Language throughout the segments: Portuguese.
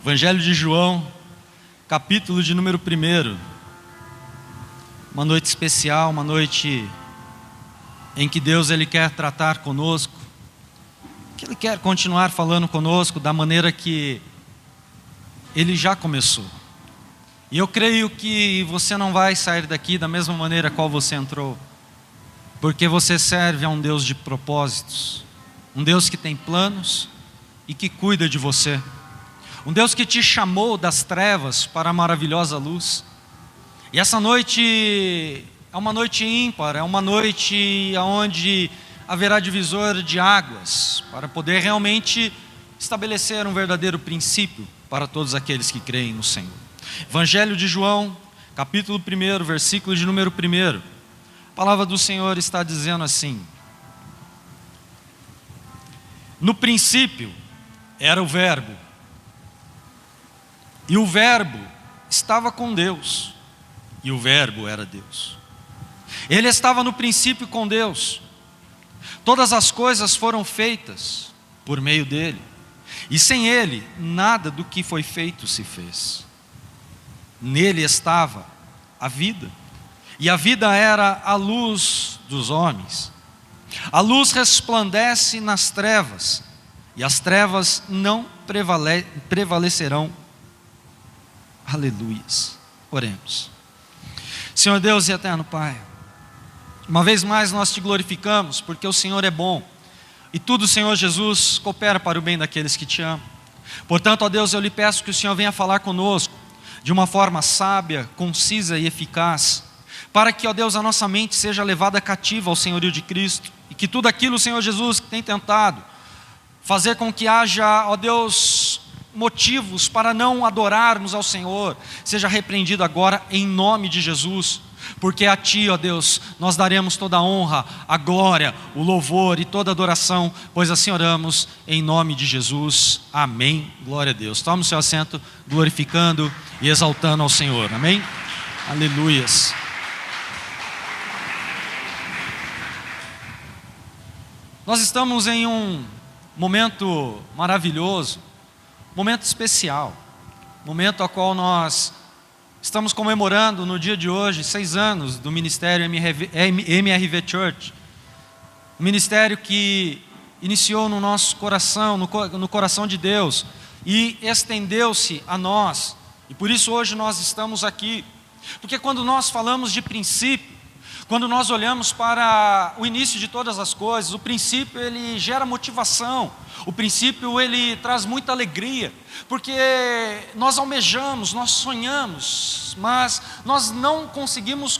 Evangelho de João, capítulo de número 1. Uma noite especial, uma noite em que Deus Ele quer tratar conosco, que Ele quer continuar falando conosco da maneira que Ele já começou. E eu creio que você não vai sair daqui da mesma maneira qual você entrou, porque você serve a um Deus de propósitos, um Deus que tem planos e que cuida de você. Um Deus que te chamou das trevas para a maravilhosa luz. E essa noite é uma noite ímpar, é uma noite onde haverá divisor de águas, para poder realmente estabelecer um verdadeiro princípio para todos aqueles que creem no Senhor. Evangelho de João, capítulo 1, versículo de número 1. A palavra do Senhor está dizendo assim: no princípio era o Verbo, e o Verbo estava com Deus, e o Verbo era Deus. Ele estava no princípio com Deus. Todas as coisas foram feitas por meio dele, e sem ele nada do que foi feito se fez. Nele estava a vida, e a vida era a luz dos homens. A luz resplandece nas trevas, e as trevas não prevalecerão. Aleluias. Oremos. Senhor Deus e eterno Pai, uma vez mais nós te glorificamos, porque o Senhor é bom, e tudo, Senhor Jesus, coopera para o bem daqueles que te amam. Portanto, ó Deus, eu lhe peço que o Senhor venha falar conosco de uma forma sábia, concisa e eficaz, para que, ó Deus, a nossa mente seja levada cativa ao senhorio de Cristo, e que tudo aquilo, Senhor Jesus, que tem tentado fazer com que haja, ó Deus, motivos para não adorarmos ao Senhor, seja repreendido agora em nome de Jesus, porque a Ti, ó Deus, nós daremos toda a honra, a glória, o louvor e toda a adoração, pois assim oramos em nome de Jesus, amém. Glória a Deus. Tome o seu assento, glorificando e exaltando ao Senhor, amém? Aleluias. Nós estamos em um momento maravilhoso, momento especial, momento ao qual nós estamos comemorando no dia de hoje 6 anos do Ministério MRV Church, um ministério que iniciou no nosso coração, no coração de Deus, e estendeu-se a nós, e por isso hoje nós estamos aqui, porque quando nós falamos de princípio, quando nós olhamos para o início de todas as coisas, o princípio ele gera motivação, o princípio ele traz muita alegria, porque nós almejamos, nós sonhamos, mas nós não conseguimos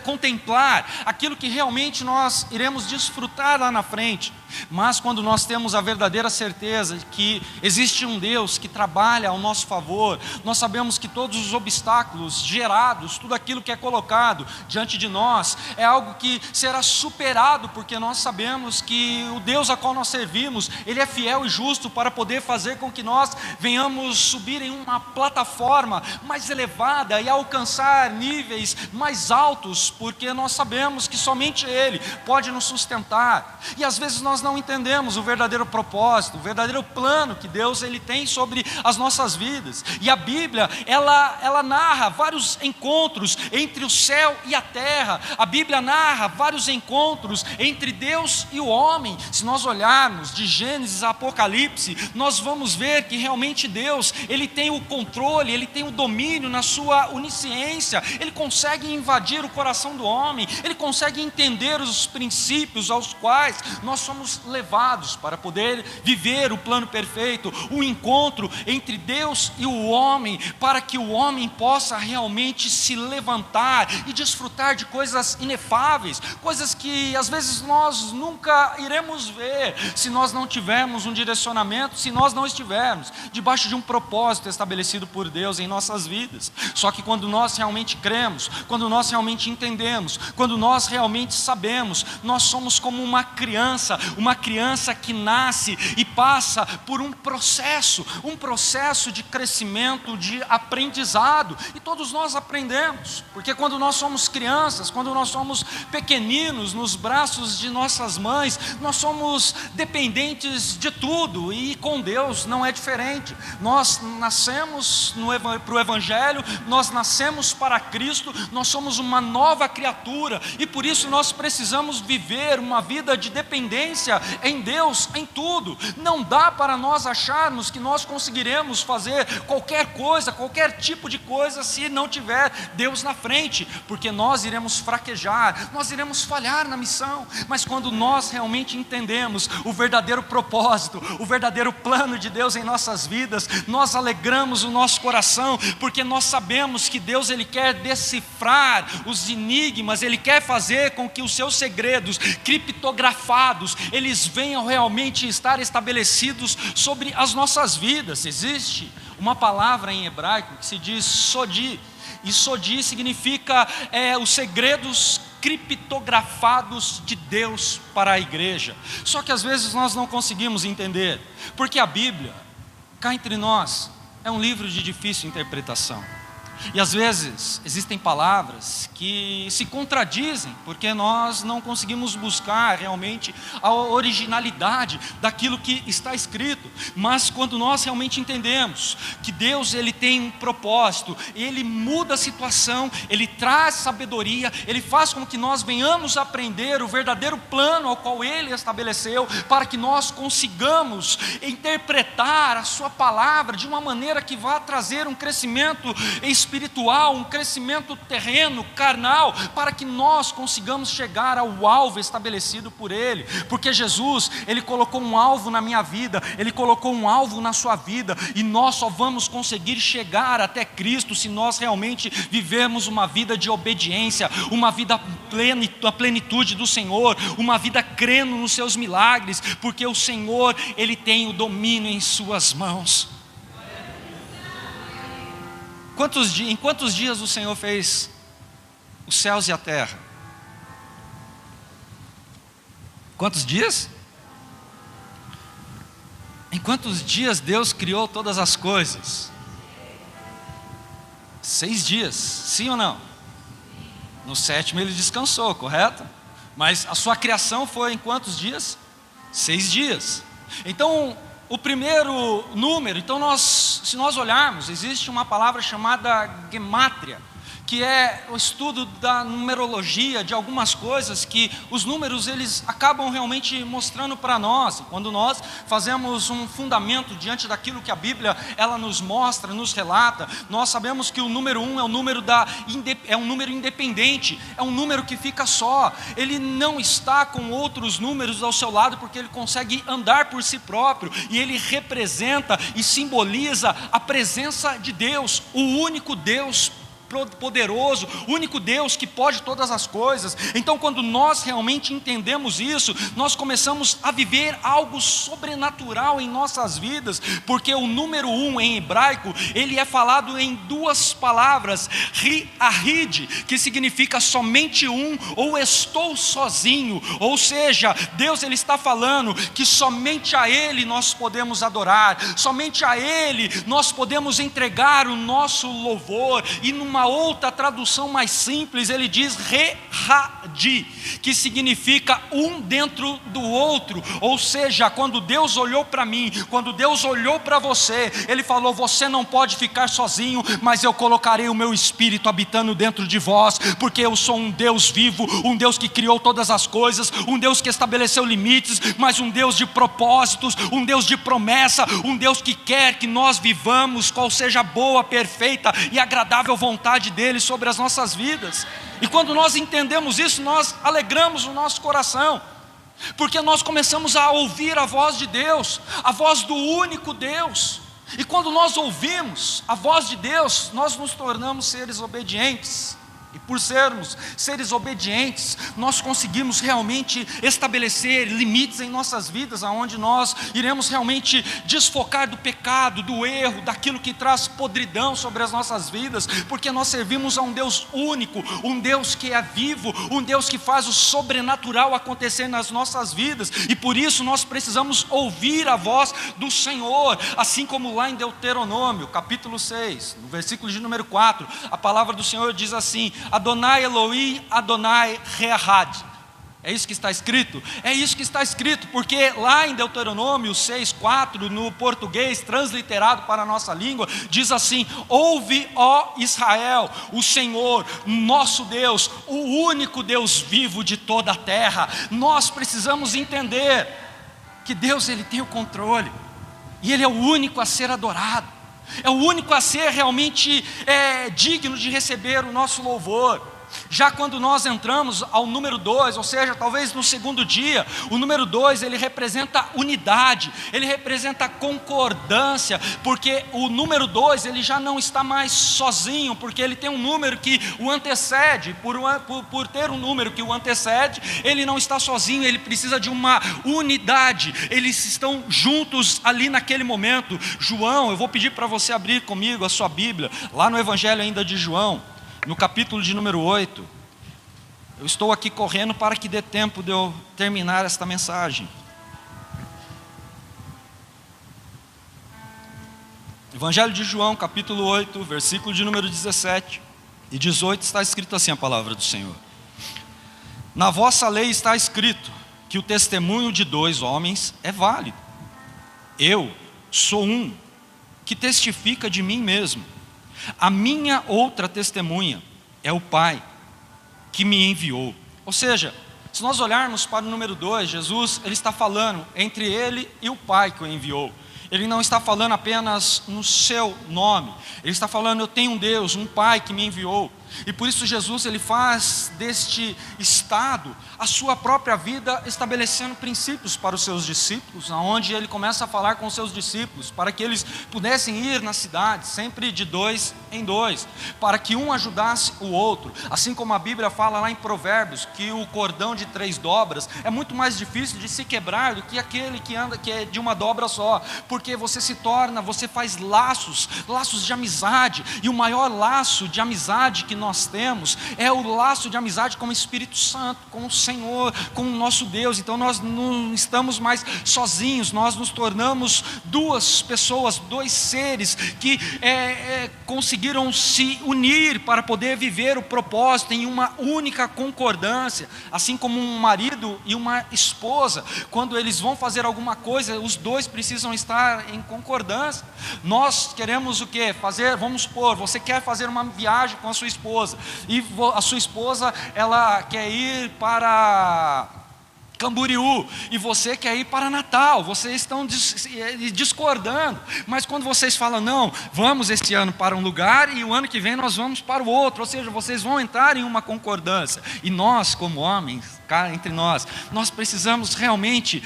contemplar aquilo que realmente nós iremos desfrutar lá na frente. Mas quando nós temos a verdadeira certeza de que existe um Deus que trabalha ao nosso favor, nós sabemos que todos os obstáculos gerados, tudo aquilo que é colocado diante de nós, é algo que será superado, porque nós sabemos que o Deus a qual nós servimos, Ele é fiel e justo para poder fazer com que nós venhamos subir em uma plataforma mais elevada e alcançar níveis mais altos, porque nós sabemos que somente Ele pode nos sustentar. E às vezes nós não entendemos o verdadeiro propósito, o verdadeiro plano que Deus ele tem sobre as nossas vidas. E a Bíblia, ela narra vários encontros entre o céu e a terra. A Bíblia narra vários encontros entre Deus e o homem. Se nós olharmos de Gênesis a Apocalipse, nós vamos ver que realmente Deus, ele tem o controle, ele tem o domínio na sua onisciência, ele consegue invadir o coração do homem, ele consegue entender os princípios aos quais nós somos levados para poder viver o plano perfeito, o encontro entre Deus e o homem, para que o homem possa realmente se levantar e desfrutar de coisas inefáveis, coisas que às vezes nós nunca iremos ver, se nós não tivermos um direcionamento, se nós não estivermos debaixo de um propósito estabelecido por Deus em nossas vidas. Só que quando nós realmente cremos, quando nós realmente entendemos, quando nós realmente sabemos, nós somos como uma criança, uma criança que nasce e passa por um processo de crescimento, de aprendizado, e todos nós aprendemos, porque quando nós somos crianças, quando nós somos pequeninos nos braços de nossas mães, nós somos dependentes de tudo, e com Deus não é diferente. Nós nascemos para o Evangelho, nós nascemos para Cristo, nós somos uma nova criatura, e por isso nós precisamos viver uma vida de dependência em Deus, em tudo. Não dá para nós acharmos que nós conseguiremos fazer qualquer coisa, qualquer tipo de coisa, se não tiver Deus na frente, porque nós iremos fraquejar, nós iremos falhar na missão. Mas quando nós realmente entendemos o verdadeiro propósito, o verdadeiro plano de Deus em nossas vidas, nós alegramos o nosso coração, porque nós sabemos que Deus, Ele quer decifrar os enigmas, Ele quer fazer com que os seus segredos criptografados, eles venham realmente estar estabelecidos sobre as nossas vidas. Existe uma palavra em hebraico que se diz sodi, e sodi significa os segredos criptografados de Deus para a igreja. Só que às vezes nós não conseguimos entender, porque a Bíblia, cá entre nós, é um livro de difícil interpretação. E às vezes existem palavras que se contradizem, porque nós não conseguimos buscar realmente a originalidade daquilo que está escrito. Mas quando nós realmente entendemos que Deus, Ele tem um propósito, Ele muda a situação, Ele traz sabedoria, Ele faz com que nós venhamos aprender o verdadeiro plano ao qual Ele estabeleceu, para que nós consigamos interpretar a sua palavra de uma maneira que vá trazer um crescimento espiritual, um crescimento terreno, carnal, para que nós consigamos chegar ao alvo estabelecido por Ele. Porque Jesus, Ele colocou um alvo na minha vida, Ele colocou um alvo na sua vida, e nós só vamos conseguir chegar até Cristo se nós realmente vivermos uma vida de obediência, uma vida plena, a plenitude do Senhor, uma vida crendo nos seus milagres, porque o Senhor, Ele tem o domínio em suas mãos. Em quantos dias o Senhor fez os céus e a terra? Quantos dias? Em quantos dias Deus criou todas as coisas? 6 dias, sim ou não? No 7º Ele descansou, correto? Mas a sua criação foi em quantos dias? 6 dias. Então, o primeiro número, então se nós olharmos, existe uma palavra chamada gemátria, que é o estudo da numerologia, de algumas coisas que os números eles acabam realmente mostrando para nós. E quando nós fazemos um fundamento diante daquilo que a Bíblia ela nos mostra, nos relata, nós sabemos que o número 1 é um número independente, é um número que fica só, ele não está com outros números ao seu lado, porque ele consegue andar por si próprio, e ele representa e simboliza a presença de Deus, o único Deus poderoso, o único Deus que pode todas as coisas. Então, quando nós realmente entendemos isso, nós começamos a viver algo sobrenatural em nossas vidas, porque o número 1 em hebraico, ele é falado em 2 palavras, ri-ahid, que significa somente um, ou estou sozinho, ou seja, Deus ele está falando que somente a Ele nós podemos adorar, somente a Ele nós podemos entregar o nosso louvor. E numa outra tradução mais simples, ele diz re-ha-di, que significa um dentro do outro. Ou seja, quando Deus olhou para mim, quando Deus olhou para você, Ele falou: você não pode ficar sozinho, mas eu colocarei o meu Espírito habitando dentro de vós, porque eu sou um Deus vivo, um Deus que criou todas as coisas, um Deus que estabeleceu limites, mas um Deus de propósitos, um Deus de promessa, um Deus que quer que nós vivamos qual seja a boa, perfeita e agradável vontade dele sobre as nossas vidas. E quando nós entendemos isso, nós alegramos o nosso coração, porque nós começamos a ouvir a voz de Deus, a voz do único Deus. E quando nós ouvimos a voz de Deus, nós nos tornamos seres obedientes. E por sermos seres obedientes, nós conseguimos realmente estabelecer limites em nossas vidas, aonde nós iremos realmente desfocar do pecado, do erro, daquilo que traz podridão sobre as nossas vidas, porque nós servimos a um Deus único, um Deus que é vivo, um Deus que faz o sobrenatural acontecer nas nossas vidas, e por isso nós precisamos ouvir a voz do Senhor, assim como lá em Deuteronômio, capítulo 6, no versículo de número 4, a palavra do Senhor diz assim: Adonai Elohim, Adonai Re'ahad. É isso que está escrito? É isso que está escrito, porque lá em Deuteronômio 6,4, no português transliterado para a nossa língua, diz assim: ouve, ó Israel, o Senhor, nosso Deus, o único Deus vivo de toda a terra. Nós precisamos entender que Deus, Ele tem o controle, e Ele é o único a ser adorado, é o único a ser realmente digno de receber o nosso louvor. Já quando nós entramos ao número 2, ou seja, talvez no segundo dia, o número 2 ele representa unidade, ele representa concordância, porque o número 2 ele já não está mais sozinho, porque ele tem um número que o antecede, por ter um número que o antecede, ele não está sozinho, ele precisa de uma unidade, eles estão juntos ali naquele momento. João, eu vou pedir para você abrir comigo a sua Bíblia, lá no Evangelho ainda de João, no capítulo de número 8, eu estou aqui correndo para que dê tempo de eu terminar esta mensagem. Evangelho de João, capítulo 8, versículo de número 17 e 18, está escrito assim a palavra do Senhor: na vossa lei está escrito que o testemunho de 2 homens é válido. Eu sou um que testifica de mim mesmo. A minha outra testemunha é o Pai que me enviou. Ou seja, se nós olharmos para o número 2, Jesus ele está falando entre ele e o Pai que o enviou. Ele não está falando apenas no seu nome, ele está falando: eu tenho um Deus, um Pai que me enviou. E por isso Jesus ele faz deste estado a sua própria vida, estabelecendo princípios para os seus discípulos, aonde ele começa a falar com os seus discípulos, para que eles pudessem ir na cidade, sempre de 2 em 2, para que um ajudasse o outro, assim como a Bíblia fala lá em Provérbios, que o cordão de 3 dobras é muito mais difícil de se quebrar do que aquele que é de uma dobra só, porque você faz laços de amizade, e o maior laço de amizade que nós temos é o laço de amizade com o Espírito Santo, com o Senhor, com o nosso Deus. Então nós não estamos mais sozinhos, nós nos tornamos 2 pessoas, 2 seres que conseguiram se unir para poder viver o propósito em uma única concordância, assim como um marido e uma esposa, quando eles vão fazer alguma coisa, os 2 precisam estar em concordância. Nós queremos o quê? Vamos supor, você quer fazer uma viagem com a sua esposa, e a sua esposa ela quer ir para Camboriú, e você quer ir para Natal, vocês estão discordando, mas quando vocês falam: não, vamos este ano para um lugar e o ano que vem nós vamos para o outro, ou seja, vocês vão entrar em uma concordância. E nós como homens, cá entre nós precisamos realmente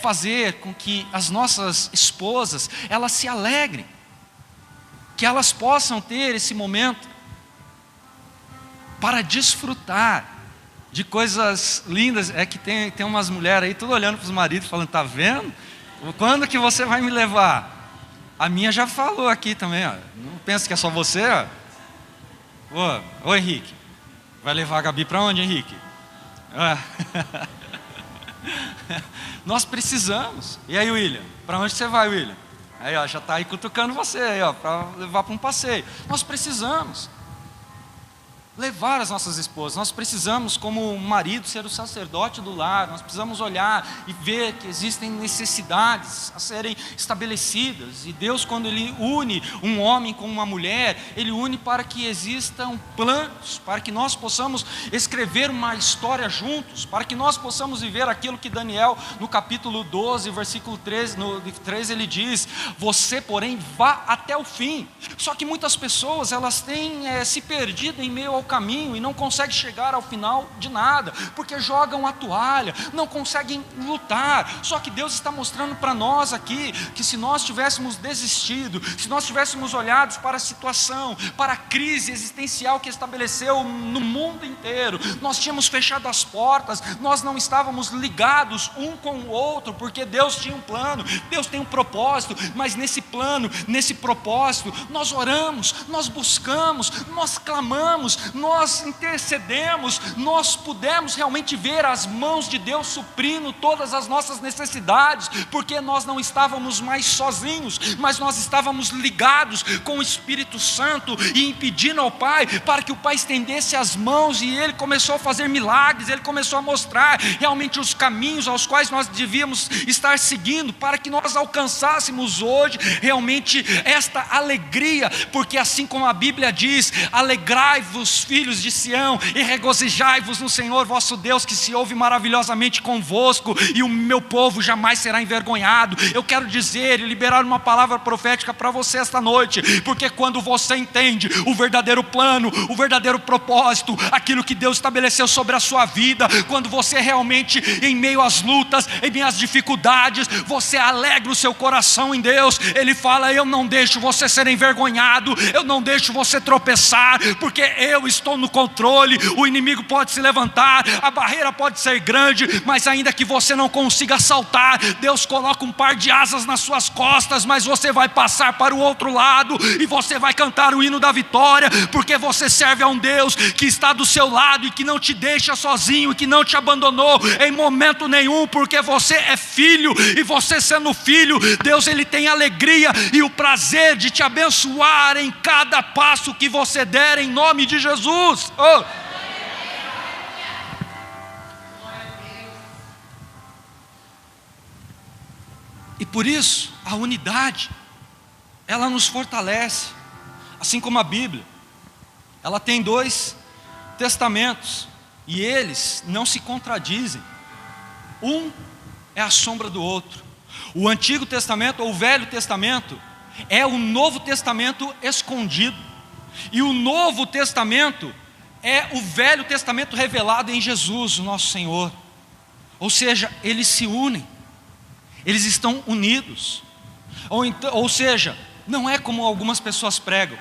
fazer com que as nossas esposas elas se alegrem, que elas possam ter esse momento para desfrutar de coisas lindas. É que tem umas mulheres aí tudo olhando para os maridos falando: tá vendo? Quando que você vai me levar? A minha já falou aqui também, ó. Não pensa que é só você, ó. Ô Henrique, vai levar a Gabi para onde, Henrique? Nós precisamos. E aí, William, para onde você vai, William? Aí, ó, já está aí cutucando você aí, ó, para levar para um passeio. Nós precisamos levar as nossas esposas, nós precisamos como marido ser o sacerdote do lar, nós precisamos olhar e ver que existem necessidades a serem estabelecidas, e Deus, quando Ele une um homem com uma mulher, Ele une para que existam planos, para que nós possamos escrever uma história juntos, para que nós possamos viver aquilo que Daniel, no capítulo 12, versículo 13, no 13 ele diz: você porém vá até o fim. Só que muitas pessoas elas têm se perdido em meio ao caminho e não conseguem chegar ao final de nada, porque jogam a toalha, não conseguem lutar. Só que Deus está mostrando para nós aqui, que se nós tivéssemos desistido, se nós tivéssemos olhado para a situação, para a crise existencial que estabeleceu no mundo inteiro, nós tínhamos fechado as portas, nós não estávamos ligados um com o outro, porque Deus tinha um plano, Deus tem um propósito, mas nesse plano, nesse propósito, nós oramos, nós buscamos, nós clamamos, nós intercedemos, nós pudemos realmente ver as mãos de Deus suprindo todas as nossas necessidades, porque nós não estávamos mais sozinhos, mas nós estávamos ligados com o Espírito Santo e impedindo ao Pai, para que o Pai estendesse as mãos, e Ele começou a fazer milagres, Ele começou a mostrar realmente os caminhos aos quais nós devíamos estar seguindo, para que nós alcançássemos hoje realmente esta alegria, porque assim como a Bíblia diz: alegrai-vos, filhos de Sião, e regozijai-vos no Senhor vosso Deus, que se ouve maravilhosamente convosco, e o meu povo jamais será envergonhado. Eu quero dizer e liberar uma palavra profética para você esta noite, porque quando você entende o verdadeiro plano, o verdadeiro propósito, aquilo que Deus estabeleceu sobre a sua vida, quando você realmente, em meio às lutas, em meio às dificuldades, você alegra o seu coração em Deus, Ele fala: eu não deixo você ser envergonhado, eu não deixo você tropeçar, porque eu estou no controle. O inimigo pode se levantar, a barreira pode ser grande, mas ainda que você não consiga saltar, Deus coloca um par de asas nas suas costas, mas você vai passar para o outro lado, e você vai cantar o hino da vitória, porque você serve a um Deus que está do seu lado, e que não te deixa sozinho, e que não te abandonou em momento nenhum, porque você é filho, e você sendo filho, Deus Ele tem alegria e o prazer de te abençoar em cada passo que você der, em nome de Jesus. E por isso a unidade, ela nos fortalece, assim como a Bíblia, ela tem 2 testamentos, e eles não se contradizem, um é a sombra do outro. O Antigo Testamento, ou o Velho Testamento, é o Novo Testamento escondido, e o Novo Testamento é o Velho Testamento revelado em Jesus, o nosso Senhor. Ou seja, eles se unem, eles estão unidos. Ou seja, não é como algumas pessoas pregam,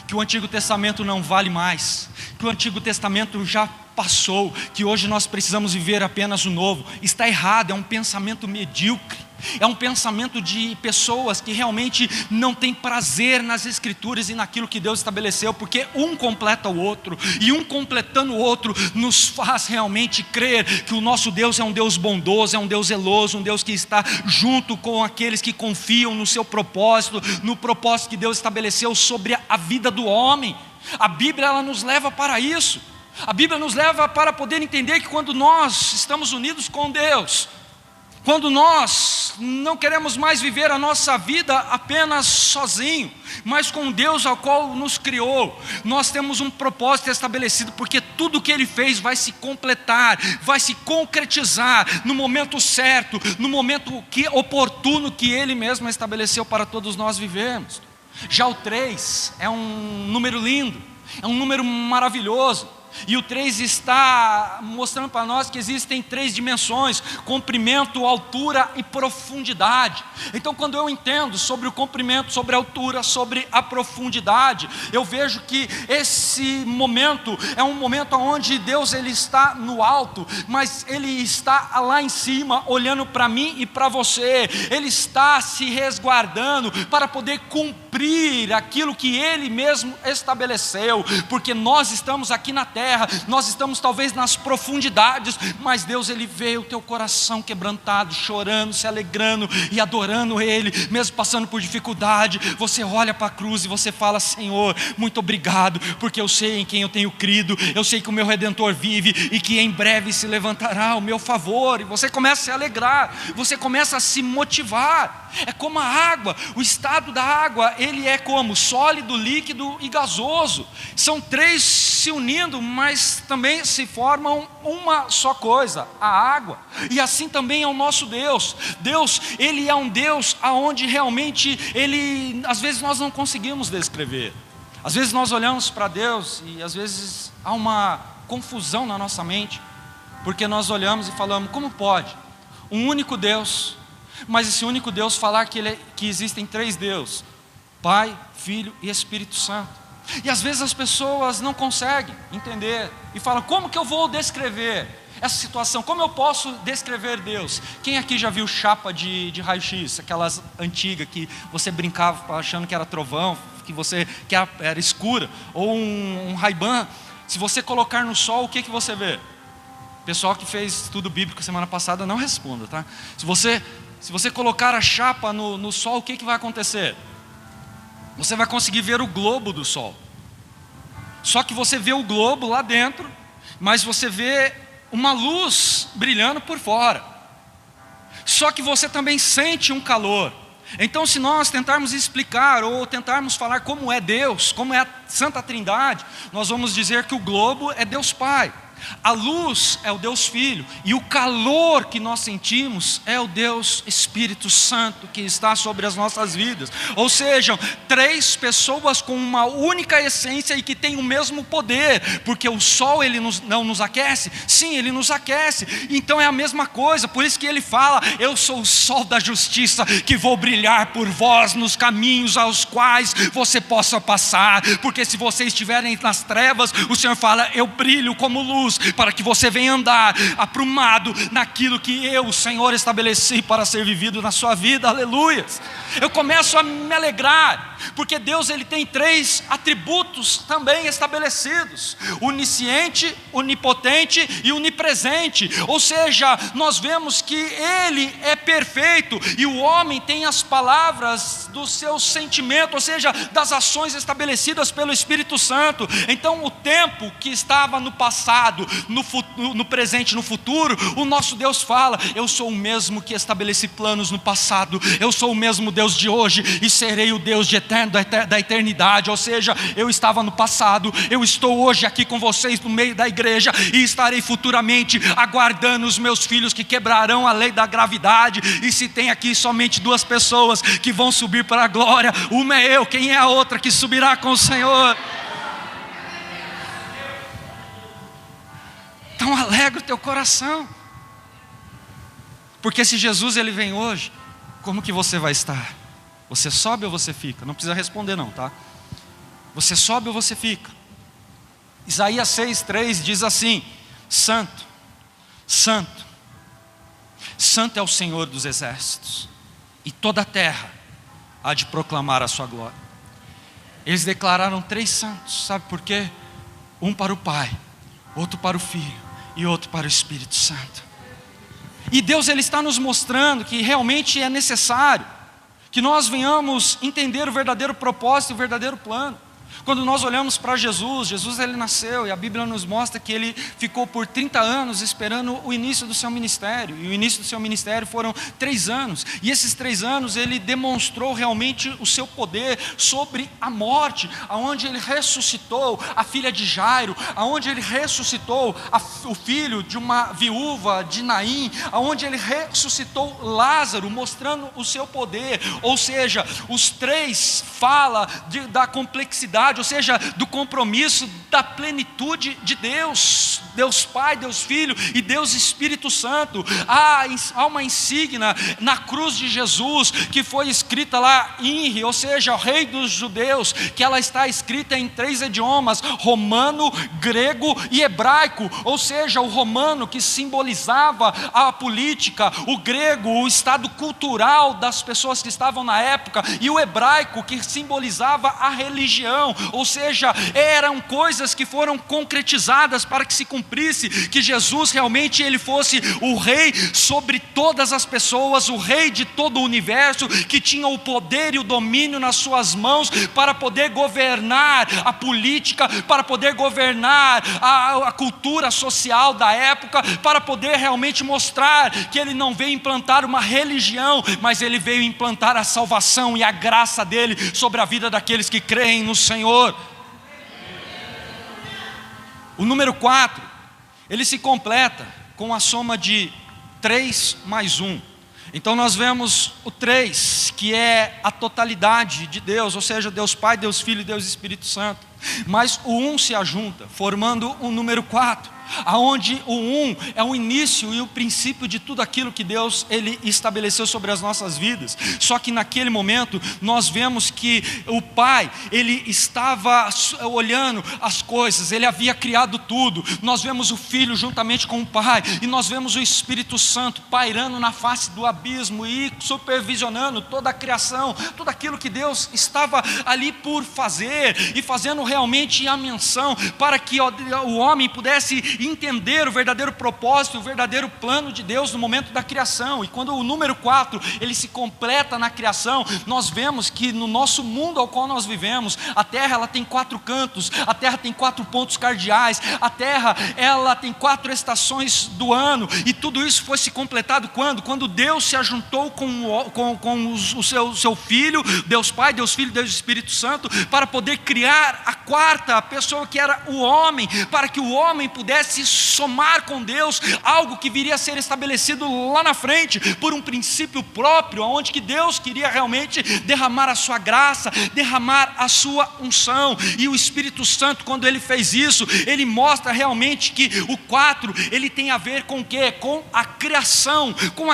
que o Antigo Testamento não vale mais, que o Antigo Testamento já passou, que hoje nós precisamos viver apenas o Novo. Está errado, é um pensamento medíocre, é um pensamento de pessoas que realmente não têm prazer nas Escrituras e naquilo que Deus estabeleceu, porque um completa o outro, e um completando o outro nos faz realmente crer que o nosso Deus é um Deus bondoso, é um Deus zeloso, um Deus que está junto com aqueles que confiam no seu propósito, no propósito que Deus estabeleceu sobre a vida do homem. A Bíblia, ela nos leva para isso. A Bíblia nos leva para poder entender que quando nós estamos unidos com Deus, quando nós não queremos mais viver a nossa vida apenas sozinho, mas com Deus ao qual nos criou, nós temos um propósito estabelecido, porque tudo que Ele fez vai se completar, vai se concretizar no momento certo, no momento oportuno que Ele mesmo estabeleceu para todos nós vivermos. Já o 3 é um número lindo, é um número maravilhoso. E o 3 está mostrando para nós que existem 3 dimensões: comprimento, altura e profundidade. Então, quando eu entendo sobre o comprimento, sobre a altura, sobre a profundidade, eu vejo que esse momento é um momento onde Deus Ele está no alto, mas Ele está lá em cima, olhando para mim e para você. Ele está se resguardando para poder cumprir aquilo que Ele mesmo estabeleceu, porque nós estamos aqui na terra, nós estamos talvez nas profundidades, mas Deus Ele vê o teu coração quebrantado, chorando, se alegrando e adorando Ele, mesmo passando por dificuldade. Você olha para a cruz e você fala: Senhor, muito obrigado, porque eu sei em quem eu tenho crido, eu sei que o meu Redentor vive e que em breve se levantará ao meu favor. E você começa a se alegrar, você começa a se motivar. É como a água, o estado da água, ele é como sólido, líquido e gasoso. São 3 se unindo, mas também se formam uma só coisa, a água. E assim também é o nosso Deus. Deus, Ele é um Deus aonde realmente Ele, às vezes nós não conseguimos descrever. Às vezes nós olhamos para Deus e às vezes há uma confusão na nossa mente, porque nós olhamos e falamos, como pode um único Deus, mas esse único Deus falar que existem três deuses, Pai, Filho e Espírito Santo? E às vezes as pessoas não conseguem entender e falam, como que eu vou descrever essa situação? Como eu posso descrever Deus? Quem aqui já viu chapa de raio-x, aquelas antigas que você brincava achando que era trovão, que era escura, ou um Ray-Ban? Se você colocar no sol, o que você vê? O pessoal que fez estudo bíblico semana passada, não responda, tá? Se você colocar a chapa no sol, o que vai acontecer? Você vai conseguir ver o globo do sol. Só que você vê o globo lá dentro, mas você vê uma luz brilhando por fora. Só que você também sente um calor. Então, se nós tentarmos explicar ou tentarmos falar como é Deus, como é a Santa Trindade, nós vamos dizer que o globo é Deus Pai, a luz é o Deus Filho, e o calor que nós sentimos é o Deus Espírito Santo que está sobre as nossas vidas. Ou seja, três pessoas com uma única essência e que têm o mesmo poder, porque o sol ele não nos aquece? Sim, ele nos aquece, então é a mesma coisa. Por isso que ele fala, eu sou o sol da justiça, que vou brilhar por vós nos caminhos aos quais você possa passar, porque se vocês estiverem nas trevas, o Senhor fala, eu brilho como luz, para que você venha andar aprumado naquilo que eu, o Senhor, estabeleci para ser vivido na sua vida. Aleluia. Eu começo a me alegrar, porque Deus ele tem três atributos também estabelecidos: onisciente, onipotente e onipresente. Ou seja, nós vemos que Ele é perfeito e o homem tem as palavras do seu sentimento, ou seja, das ações estabelecidas pelo Espírito Santo. Então o tempo que estava no passado, no presente e no futuro, o nosso Deus fala, eu sou o mesmo que estabeleci planos no passado, eu sou o mesmo Deus de hoje e serei o Deus de eterno, da eternidade. Ou seja, eu estava no passado, eu estou hoje aqui com vocês no meio da igreja e estarei futuramente aguardando os meus filhos que quebrarão a lei da gravidade. E se tem aqui somente duas pessoas que vão subir para a glória, uma é eu, quem é a outra que subirá com o Senhor? Então alegra o teu coração, porque se Jesus ele vem hoje, como que você vai estar? Você sobe ou você fica? Não precisa responder não, tá? Você sobe ou você fica? Isaías 6:3 diz assim: Santo, Santo, Santo é o Senhor dos exércitos, e toda a terra há de proclamar a sua glória. Eles declararam três santos, sabe por quê? Um para o Pai, outro para o Filho e outro para o Espírito Santo. E Deus ele está nos mostrando que realmente é necessário que nós venhamos entender o verdadeiro propósito e o verdadeiro plano. Quando nós olhamos para Jesus, ele nasceu e a Bíblia nos mostra que ele ficou por 30 anos esperando o início do seu ministério. E o início do seu ministério foram 3 anos. E esses 3 anos ele demonstrou realmente o seu poder sobre a morte, aonde ele ressuscitou a filha de Jairo, aonde ele ressuscitou o filho de uma viúva de Naim, aonde ele ressuscitou Lázaro, mostrando o seu poder. Ou seja, os três falam da complexidade, ou seja, do compromisso, da plenitude de Deus, Deus Pai, Deus Filho e Deus Espírito Santo. Há uma insígnia na cruz de Jesus, que foi escrita lá, INRI, ou seja, o Rei dos Judeus, que ela está escrita em 3 idiomas, romano, grego e hebraico. Ou seja, o romano que simbolizava a política, o grego, o estado cultural das pessoas que estavam na época, e o hebraico que simbolizava a religião. Ou seja, eram coisas que foram concretizadas para que se cumprisse, que Jesus realmente ele fosse o rei sobre todas as pessoas, o rei de todo o universo, que tinha o poder e o domínio nas suas mãos para poder governar a política, para poder governar a cultura social da época, para poder realmente mostrar que ele não veio implantar uma religião, mas ele veio implantar a salvação e a graça dele sobre a vida daqueles que creem no Senhor. O número 4, ele se completa com a soma de 3 mais 1. Então nós vemos o 3, que é a totalidade de Deus, ou seja, Deus Pai, Deus Filho e Deus Espírito Santo. Mas o 1 se ajunta, formando o número 4, aonde o 1 é o início e o princípio de tudo aquilo que Deus ele estabeleceu sobre as nossas vidas. Só que naquele momento nós vemos que o Pai ele estava olhando as coisas, ele havia criado tudo. Nós vemos o Filho juntamente com o Pai, e nós vemos o Espírito Santo pairando na face do abismo e supervisionando toda a criação, tudo aquilo que Deus estava ali por fazer, e fazendo realmente a menção para que o homem pudesse entender o verdadeiro propósito, o verdadeiro plano de Deus no momento da criação. E quando o número 4 ele se completa na criação, nós vemos que no nosso mundo ao qual nós vivemos, a terra ela tem 4 cantos, a terra tem 4 pontos cardeais, a terra ela tem 4 estações do ano, e tudo isso foi se completado quando Deus se ajuntou com o seu Filho, Deus Pai, Deus Filho, Deus Espírito Santo, para poder criar a 4ª pessoa, que era o homem, para que o homem pudesse somar com Deus algo que viria a ser estabelecido lá na frente, por um princípio próprio, onde que Deus queria realmente derramar a sua graça, derramar a sua unção. E o Espírito Santo, quando ele fez isso, ele mostra realmente que o 4 ele tem a ver com o quê? Com a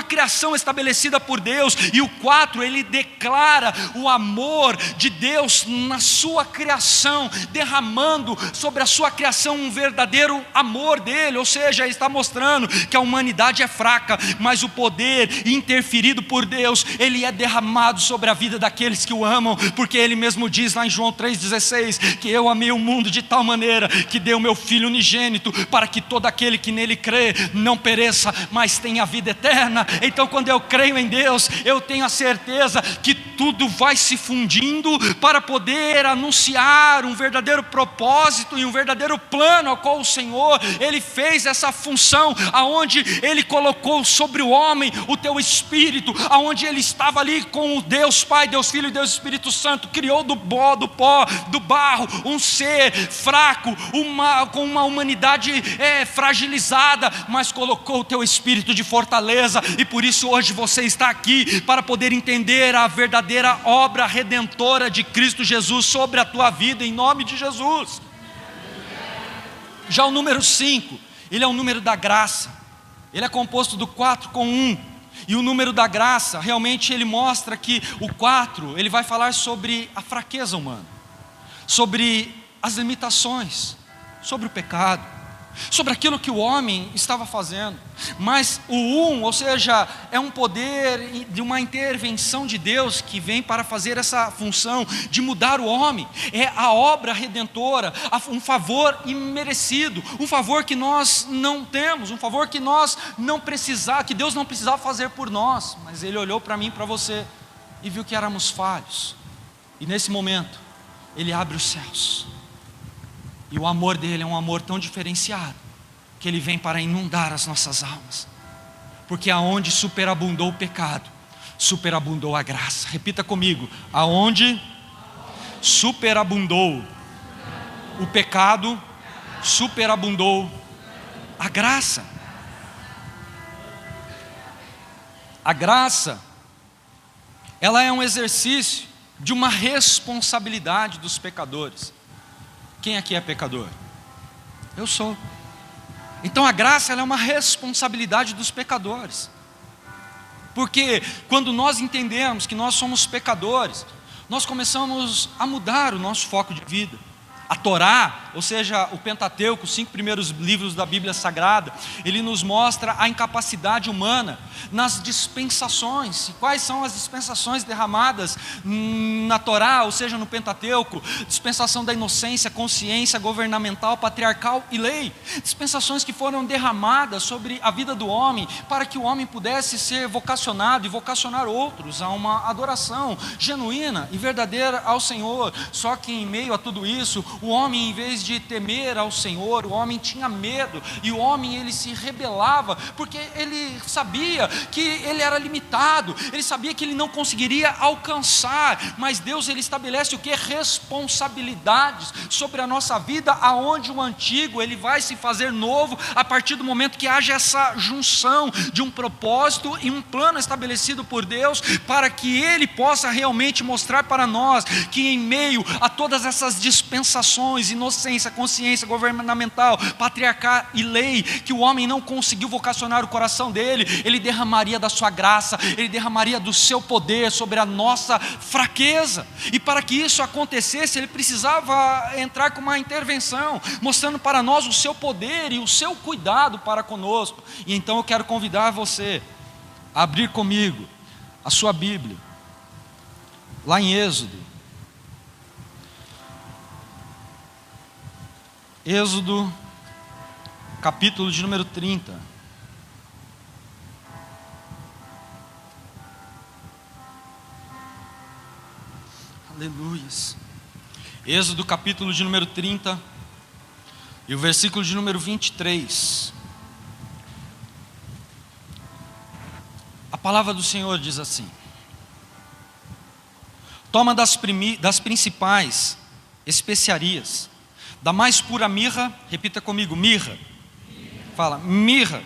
criação estabelecida por Deus. E o 4 ele declara o amor de Deus na sua criação, derramando sobre a sua criação um verdadeiro amor dele. Ou seja, ele está mostrando que a humanidade é fraca, mas o poder interferido por Deus, ele é derramado sobre a vida daqueles que o amam, porque ele mesmo diz lá em João 3,16, que eu amei o mundo de tal maneira, que dei o meu Filho unigênito, para que todo aquele que nele crê, não pereça, mas tenha a vida eterna. Então quando eu creio em Deus, eu tenho a certeza que tudo vai se fundindo, para poder anunciar um verdadeiro propósito, e um verdadeiro plano, ao qual o Senhor ele fez essa função, aonde ele colocou sobre o homem o teu espírito, aonde ele estava ali com o Deus Pai, Deus Filho e Deus Espírito Santo, criou do pó, do barro, um ser fraco, com uma humanidade fragilizada, mas colocou o teu espírito de fortaleza. E por isso hoje você está aqui, para poder entender a verdadeira obra redentora de Cristo Jesus sobre a tua vida, em nome de Jesus. Já o número 5, ele é o número da graça. Ele é composto do 4 com 1. E o número da graça, realmente ele mostra que o 4, ele vai falar sobre a fraqueza humana, sobre as limitações, sobre o pecado, sobre aquilo que o homem estava fazendo. Mas o 1, ou seja, é um poder de uma intervenção de Deus que vem para fazer essa função de mudar o homem. É a obra redentora, um favor imerecido, um favor que nós não temos, um favor que nós não precisávamos, que Deus não precisava fazer por nós, mas Ele olhou para mim e para você e viu que éramos falhos. E nesse momento Ele abre os céus, e o amor dele é um amor tão diferenciado, que ele vem para inundar as nossas almas, porque aonde superabundou o pecado, superabundou a graça. Repita comigo: aonde superabundou o pecado, superabundou a graça. A graça, ela é um exercício de uma responsabilidade dos pecadores. Quem aqui é pecador? Eu sou. Então a graça, ela é uma responsabilidade dos pecadores, porque quando nós entendemos que nós somos pecadores, nós começamos a mudar o nosso foco de vida. A Torá, ou seja, o Pentateuco, os 5 primeiros livros da Bíblia Sagrada, ele nos mostra a incapacidade humana nas dispensações. E quais são as dispensações derramadas na Torá, ou seja, no Pentateuco? Dispensação da inocência, consciência governamental, patriarcal e lei. Dispensações que foram derramadas sobre a vida do homem, para que o homem pudesse ser vocacionado e vocacionar outros a uma adoração genuína e verdadeira ao Senhor. Só que em meio a tudo isso, O homem, em vez de temer ao Senhor, o homem tinha medo, e o homem ele se rebelava, porque ele sabia que ele era limitado, ele sabia que ele não conseguiria alcançar, mas Deus ele estabelece o que? Responsabilidades sobre a nossa vida, aonde o antigo ele vai se fazer novo, a partir do momento que haja essa junção de um propósito e um plano estabelecido por Deus, para que Ele possa realmente mostrar para nós, que em meio a todas essas dispensações, inocência, consciência governamental, patriarcal e lei, que o homem não conseguiu vocacionar o coração dele, Ele derramaria da sua graça, Ele derramaria do seu poder sobre a nossa fraqueza, e para que isso acontecesse, Ele precisava entrar com uma intervenção, mostrando para nós o seu poder e o seu cuidado para conosco. E então eu quero convidar você a abrir comigo a sua Bíblia, lá em Êxodo, capítulo de número 30. Aleluias. Êxodo capítulo de número 30 e o versículo de número 23. A palavra do Senhor diz assim: toma das principais especiarias, da mais pura mirra, repita comigo, mirra. Fala, mirra.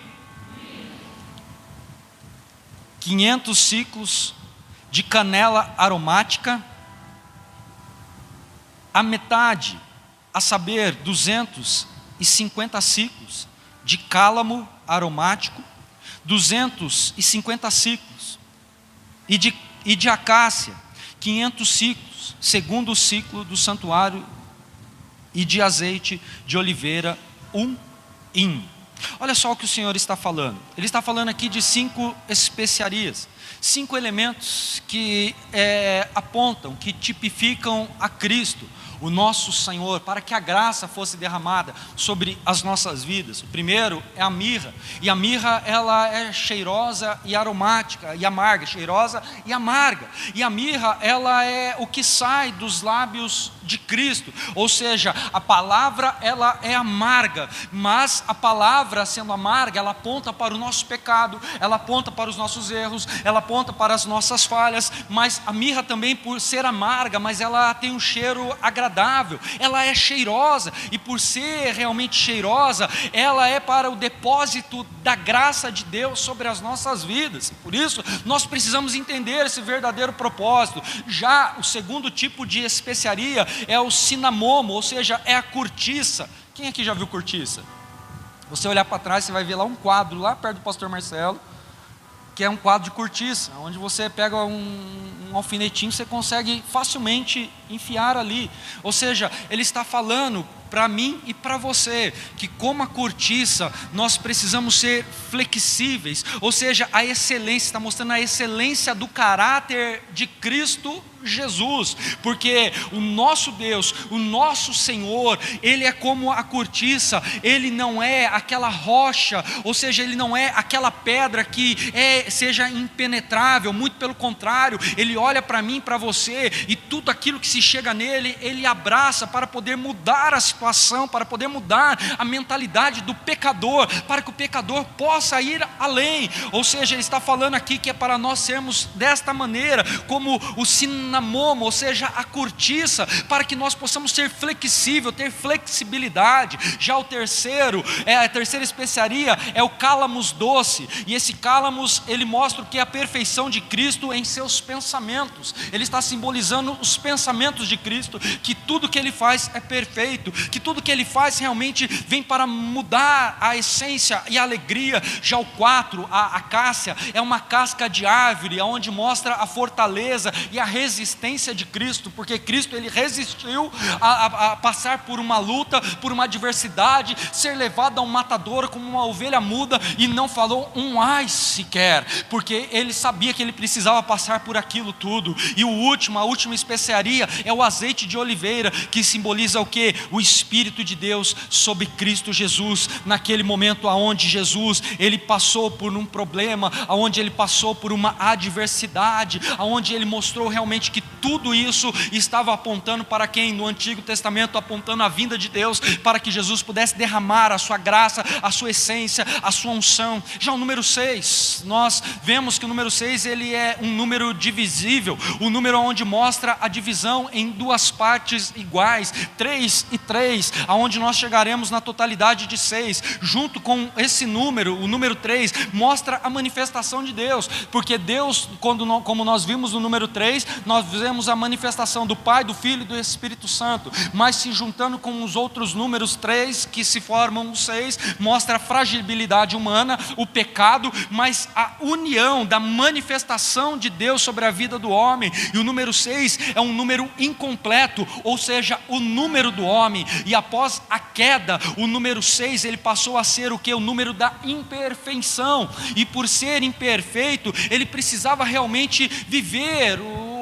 500 ciclos de canela aromática, a metade, a saber, 250 ciclos de cálamo aromático, 250 ciclos, e de acácia, 500 ciclos, segundo o ciclo do santuário, e de azeite de oliveira, 1 hin. Olha só o que o Senhor está falando. Ele está falando aqui de 5 especiarias, 5 elementos que apontam, que tipificam a Cristo, o nosso Senhor, para que a graça fosse derramada sobre as nossas vidas. O primeiro é a mirra, e a mirra ela é cheirosa e aromática e amarga, cheirosa e amarga, e a mirra ela é o que sai dos lábios de Cristo, ou seja, a palavra ela é amarga, mas a palavra sendo amarga, ela aponta para o nosso pecado, ela aponta para os nossos erros, ela aponta para as nossas falhas, mas a mirra também, por ser amarga, mas ela tem um cheiro agradável, ela é cheirosa, e por ser realmente cheirosa, ela é para o depósito da graça de Deus sobre as nossas vidas. Por isso, nós precisamos entender esse verdadeiro propósito. Já o segundo tipo de especiaria é o cinamomo, ou seja, é a cortiça. Quem aqui já viu cortiça? Você olhar para trás, você vai ver lá um quadro, lá perto do pastor Marcelo, que é um quadro de cortiça, onde você pega um alfinetinho, você consegue facilmente enfiar ali. Ou seja, ele está falando para mim e para você, que como a cortiça, nós precisamos ser flexíveis, ou seja, a excelência, está mostrando a excelência do caráter de Cristo Jesus, porque o nosso Deus, o nosso Senhor, Ele é como a cortiça, Ele não é aquela rocha, ou seja, Ele não é aquela pedra que seja impenetrável, muito pelo contrário, Ele olha para mim, para você, e tudo aquilo que se chega nele, Ele abraça para poder mudar a situação, para poder mudar a mentalidade do pecador, para que o pecador possa ir além. Ou seja, Ele está falando aqui que é para nós sermos desta maneira, como o cinamomo, ou seja, a cortiça, para que nós possamos ser flexível, ter flexibilidade. Já a terceira especiaria é o cálamos doce, e esse cálamos, ele mostra o que é a perfeição de Cristo em seus pensamentos. Ele está simbolizando os pensamentos de Cristo, que tudo que Ele faz é perfeito, que tudo que Ele faz realmente vem para mudar a essência e a alegria. Já o 4, a acácia, é uma casca de árvore, onde mostra a fortaleza e a resistência de Cristo, porque Cristo ele resistiu a passar por uma luta, por uma adversidade, ser levado a um matadouro como uma ovelha muda, e não falou um ai sequer, porque Ele sabia que Ele precisava passar por aquilo tudo. E a última especiaria é o azeite de oliveira, que simboliza o que? O Espírito de Deus sobre Cristo Jesus, naquele momento aonde Jesus, Ele passou por um problema, aonde Ele passou por uma adversidade, aonde Ele mostrou realmente que tudo isso estava apontando para quem? No Antigo Testamento, apontando a vinda de Deus, para que Jesus pudesse derramar a sua graça, a sua essência, a sua unção. Já o número 6, nós vemos que o número 6 ele é um número divisível, o número onde mostra a divisão em duas partes iguais, 3 e 3, aonde nós chegaremos na totalidade de 6. Junto com esse número, o número 3 mostra a manifestação de Deus, porque Deus, como nós vimos no número 3, nós vemos a manifestação do Pai, do Filho e do Espírito Santo, mas se juntando com os outros números 3 que se formam o 6, mostra a fragilidade humana, o pecado, mas a união da manifestação de Deus sobre a vida do homem. E o número 6 é um número incompleto, ou seja, o número do homem. E após a queda, o número 6 ele passou a ser o que? O número da imperfeição. E por ser imperfeito, ele precisava realmente viver o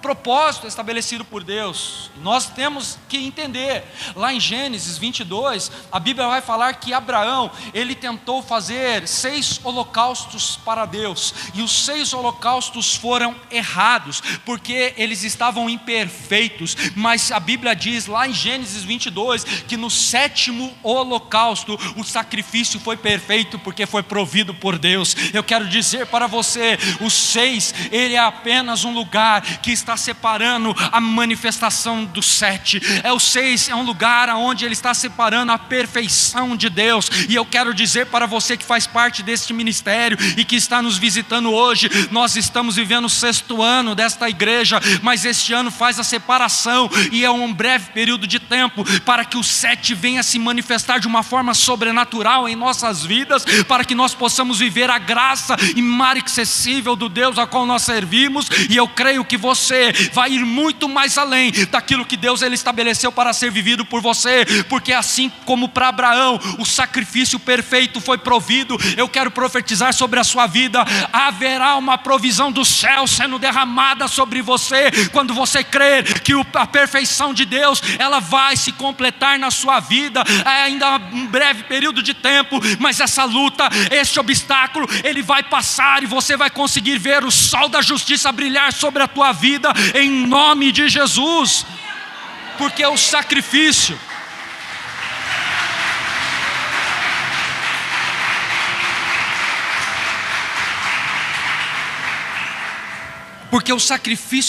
propósito estabelecido por Deus. Nós temos que entender, lá em Gênesis 22, a Bíblia vai falar que Abraão, ele tentou fazer 6 holocaustos para Deus, e os 6 holocaustos foram errados, porque eles estavam imperfeitos, mas a Bíblia diz lá em Gênesis 22, que no 7º holocausto, o sacrifício foi perfeito, porque foi provido por Deus. Eu quero dizer para você, o 6, ele é apenas um lugar que está separando a manifestação do 7. O 6 é um lugar onde ele está separando a perfeição de Deus. E eu quero dizer para você que faz parte deste ministério e que está nos visitando hoje, nós estamos vivendo o 6º ano desta igreja, mas este ano faz a separação, e é um breve período de tempo para que o 7 venha se manifestar de uma forma sobrenatural em nossas vidas, para que nós possamos viver a graça inacessível do Deus a qual nós servimos. E eu creio que você vai ir muito mais além daquilo que Deus ele estabeleceu para ser vivido por você, porque assim como para Abraão o sacrifício perfeito foi provido, eu quero profetizar sobre a sua vida, haverá uma provisão do céu sendo derramada sobre você, quando você crer que a perfeição de Deus, ela vai se completar na sua vida. É ainda um breve período de tempo, mas essa luta, este obstáculo, ele vai passar, e você vai conseguir ver o sol da justiça brilhar sobre a tua vida, em nome de Jesus, porque o sacrifício,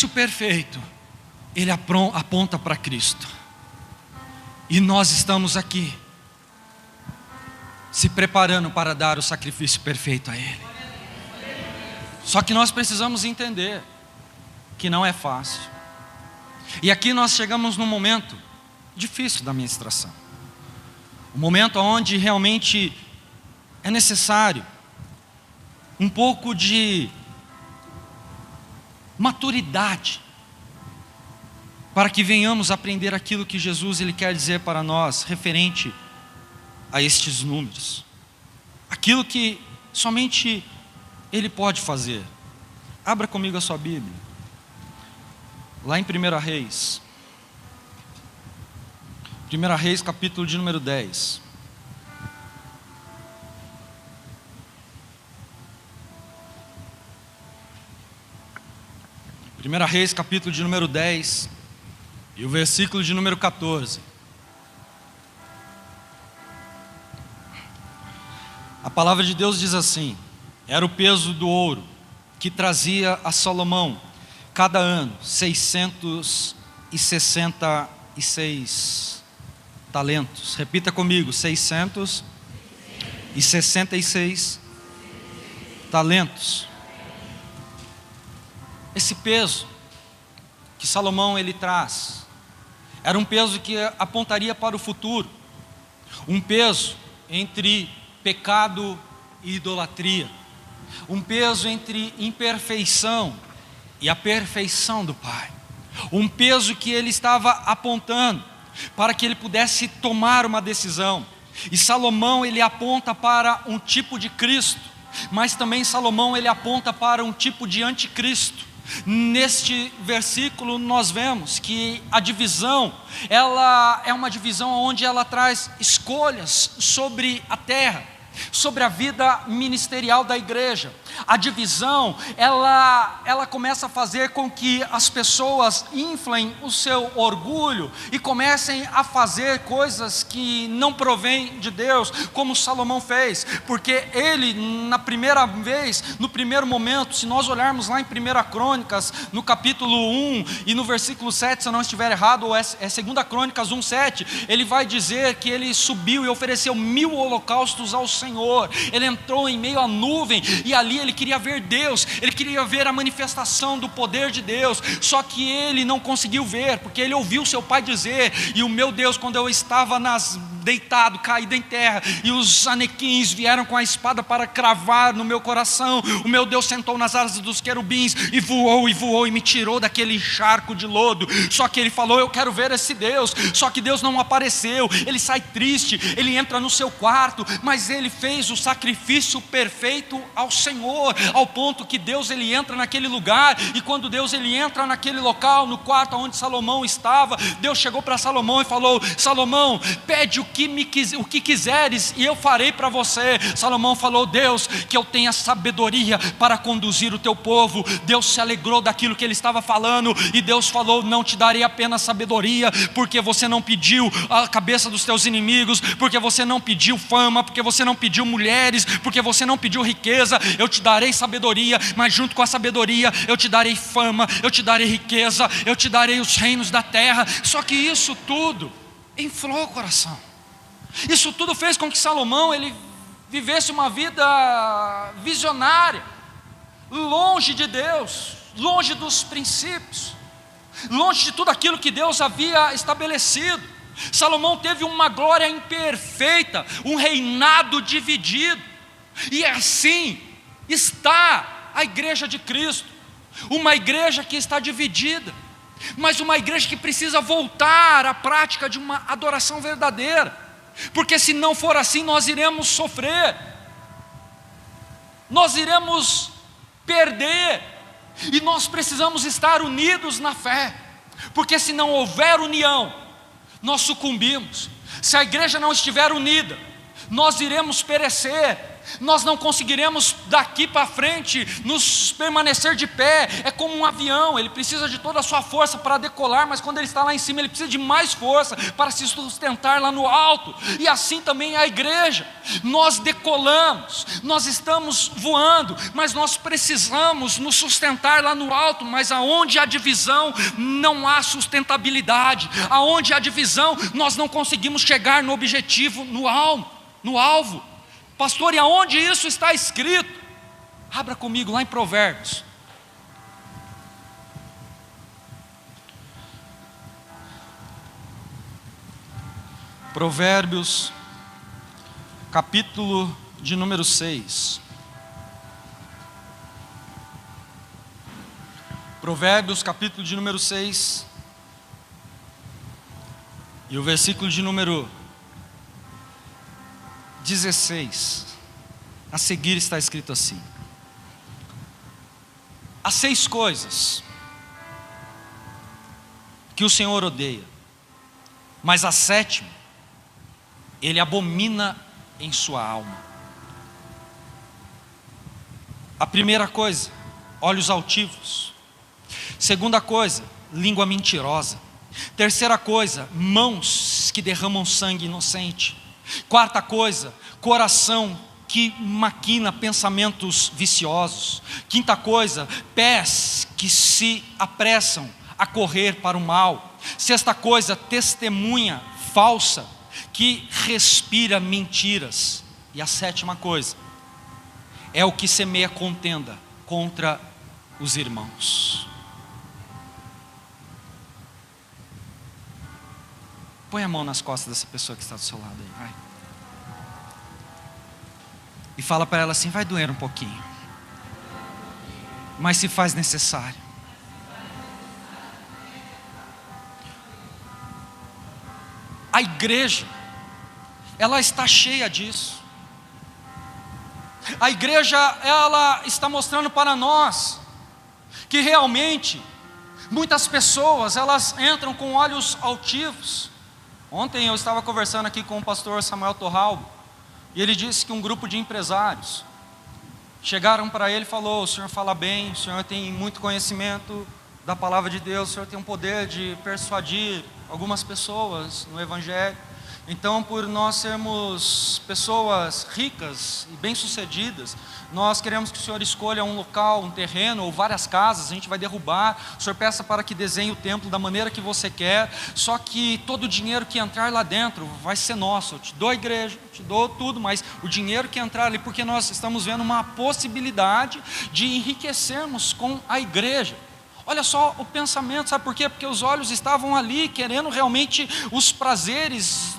perfeito, ele aponta para Cristo, e nós estamos aqui se preparando para dar o sacrifício perfeito a Ele. Só que nós precisamos entender que não é fácil. E aqui nós chegamos num momento difícil da ministração, um momento onde realmente é necessário um pouco de maturidade para que venhamos aprender aquilo que Jesus ele quer dizer para nós referente a estes números, aquilo que somente Ele pode fazer. Abra comigo a sua Bíblia, lá em 1 Reis, 1 Reis capítulo de número 10. Primeira Reis capítulo de número 10 e o versículo de número 14. A palavra de Deus diz assim: era o peso do ouro que trazia a Salomão cada ano 666 talentos. Repita comigo: 666 talentos. Esse peso que Salomão ele traz era um peso que apontaria para o futuro, um peso entre pecado e idolatria, um peso entre imperfeição e a perfeição do Pai, um peso que ele estava apontando para que ele pudesse tomar uma decisão. E Salomão ele aponta para um tipo de Cristo, mas também Salomão ele aponta para um tipo de anticristo. Neste versículo nós vemos que a divisão, ela é uma divisão onde ela traz escolhas sobre a terra. sobre a vida ministerial da igreja. A divisão, ela começa a fazer com que as pessoas inflem o seu orgulho e comecem a fazer coisas que não provêm de Deus, como Salomão fez, porque ele, na primeira vez, no primeiro momento, se nós olharmos lá em 1 Crônicas, no capítulo 1 e no versículo 7, se eu não estiver errado, ou é 2 Crônicas 1:7, ele vai dizer que ele subiu e ofereceu 1000 holocaustos ao Senhor. Ele entrou em meio à nuvem e ali ele queria ver Deus, ele queria ver a manifestação do poder de Deus, só que ele não conseguiu ver, porque ele ouviu seu pai dizer: e o meu Deus, quando eu estava deitado, caído em terra, e os anequins vieram com a espada para cravar no meu coração, o meu Deus sentou nas asas dos querubins e voou e me tirou daquele charco de lodo. Só que ele falou: eu quero ver esse Deus. Só que Deus não apareceu. Ele sai triste, ele entra no seu quarto, mas ele fez o sacrifício perfeito ao Senhor, ao ponto que Deus, ele entra naquele lugar. E quando Deus, ele entra naquele local, no quarto onde Salomão estava, Deus chegou para Salomão e falou: Salomão, pede o que quiseres e eu farei para você. Salomão falou: Deus, que eu tenha sabedoria para conduzir o teu povo. Deus se alegrou daquilo que ele estava falando, e Deus falou: não te darei apenas sabedoria, porque você não pediu a cabeça dos teus inimigos, porque você não pediu fama, porque você não pediu mulheres, porque você não pediu riqueza. Eu te darei sabedoria, mas junto com a sabedoria eu te darei fama, eu te darei riqueza, eu te darei os reinos da terra. Só que isso tudo inflou o coração. Isso tudo fez com que Salomão, ele vivesse uma vida visionária, longe de Deus, longe dos princípios, longe de tudo aquilo que Deus havia estabelecido. Salomão teve uma glória imperfeita, um reinado dividido. E assim está a igreja de Cristo, uma igreja que está dividida, mas uma igreja que precisa voltar à prática de uma adoração verdadeira. Porque se não for assim, nós iremos sofrer, nós iremos perder, e nós precisamos estar unidos na fé, porque se não houver união, nós sucumbimos. Se a igreja não estiver unida, nós iremos perecer. Nós não conseguiremos daqui para frente nos permanecer de pé. É como um avião, ele precisa de toda a sua força para decolar, mas quando ele está lá em cima, ele precisa de mais força para se sustentar lá no alto. E assim também é a igreja. Nós decolamos, nós estamos voando, mas nós precisamos nos sustentar lá no alto. Mas aonde há divisão, não há sustentabilidade. Aonde há divisão, nós não conseguimos chegar no objetivo, no alvo. Pastor, e aonde isso está escrito? Abra comigo lá em Provérbios. Provérbios, capítulo de número 6. Provérbios, capítulo de número 6. E o versículo de número 16, a seguir está escrito assim: há 6 coisas que o Senhor odeia, mas a 7ª Ele abomina em sua alma. A primeira coisa, olhos altivos. Segunda coisa, língua mentirosa. Terceira coisa, mãos que derramam sangue inocente. Quarta coisa, coração que maquina pensamentos viciosos. Quinta coisa, pés que se apressam a correr para o mal. Sexta coisa, testemunha falsa que respira mentiras. E a 7ª coisa é o que semeia contenda contra os irmãos. Põe a mão nas costas dessa pessoa que está do seu lado aí, vai. E fala para ela assim: vai doer um pouquinho, mas se faz necessário. A igreja, ela está cheia disso. A igreja, ela está mostrando para nós que realmente muitas pessoas, elas entram com olhos altivos. Ontem eu estava conversando aqui com o pastor Samuel Torralbo, E ele disse que um grupo de empresários chegaram para ele e falou: o senhor fala bem, o senhor tem muito conhecimento da palavra de Deus, o senhor tem um poder de persuadir algumas pessoas no Evangelho. Então, por nós sermos pessoas ricas e bem-sucedidas, nós queremos que o senhor escolha um local, um terreno ou várias casas, a gente vai derrubar, o senhor peça para que desenhe o templo da maneira que você quer, só que todo o dinheiro que entrar lá dentro vai ser nosso. Eu te dou a igreja, eu te dou tudo, mas o dinheiro que entrar ali, porque nós estamos vendo uma possibilidade de enriquecermos com a igreja. Olha só o pensamento, sabe por quê? Porque os olhos estavam ali querendo realmente os prazeres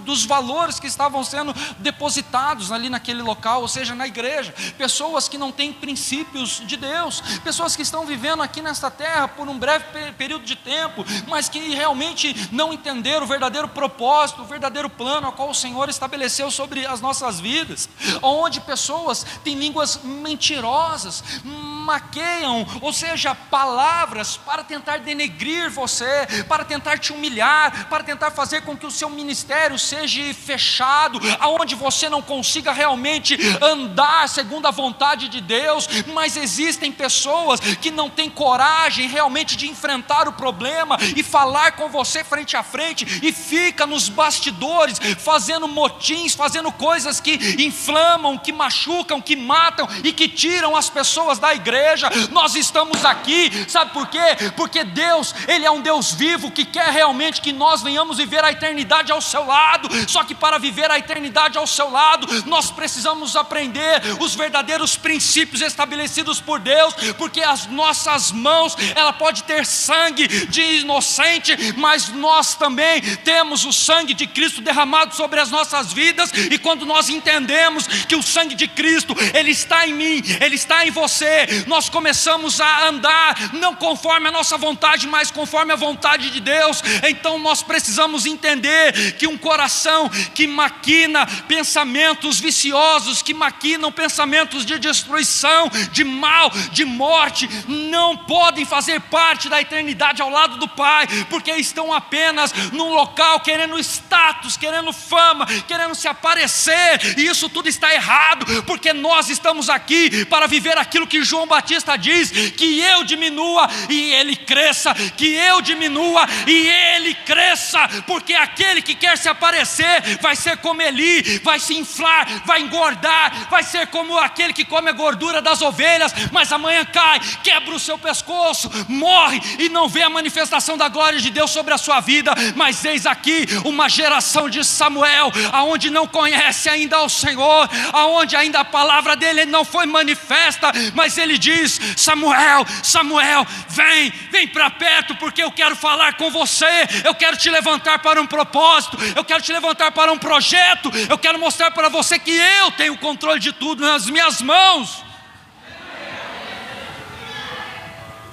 dos valores que estavam sendo depositados ali naquele local, ou seja, na igreja. Pessoas que não têm princípios de Deus, pessoas que estão vivendo aqui nesta terra por um breve período de tempo, mas que realmente não entenderam o verdadeiro propósito, o verdadeiro plano ao qual o Senhor estabeleceu sobre as nossas vidas, onde pessoas têm línguas mentirosas, maqueiam, ou seja, palavras para tentar denegrir você, para tentar te humilhar, para tentar fazer com que o seu ministério seja fechado, aonde você não consiga realmente andar segundo a vontade de Deus. Mas existem pessoas que não têm coragem realmente de enfrentar o problema e falar com você frente a frente, e fica nos bastidores fazendo motins, fazendo coisas que inflamam, que machucam, que matam e que tiram as pessoas da igreja. Nós estamos aqui, sabe por quê? Porque Deus, Ele é um Deus vivo, que quer realmente que nós venhamos viver a eternidade ao seu lado. Só que para viver a eternidade ao seu lado, nós precisamos aprender os verdadeiros princípios estabelecidos por Deus, porque as nossas mãos, ela pode ter sangue de inocente, mas nós também temos o sangue de Cristo derramado sobre as nossas vidas. E quando nós entendemos que o sangue de Cristo, ele está em mim, ele está em você, nós começamos a andar não conforme a nossa vontade, mas conforme a vontade de Deus. Então nós precisamos entender que um coração que maquina pensamentos viciosos, que maquinam pensamentos de destruição, de mal, de morte, não podem fazer parte da eternidade ao lado do Pai, porque estão apenas num local querendo status, querendo fama, querendo se aparecer. E isso tudo está errado, porque nós estamos aqui para viver aquilo que João Batista diz: que eu diminua e ele cresça, que eu diminua e ele cresça, porque aquele que quer se aparecer vai ser como Eli, vai se inflar, vai engordar, vai ser como aquele que come a gordura das ovelhas, mas amanhã cai, quebra o seu pescoço, morre e não vê a manifestação da glória de Deus sobre a sua vida. Mas eis aqui uma geração de Samuel, aonde não conhece ainda ao Senhor, aonde ainda a palavra dele não foi manifesta, mas ele diz: Samuel, Samuel, vem para perto, porque eu quero falar com você, eu quero te levantar para um propósito, eu quero te levantar para um projeto, eu quero mostrar para você que eu tenho o controle de tudo nas minhas mãos.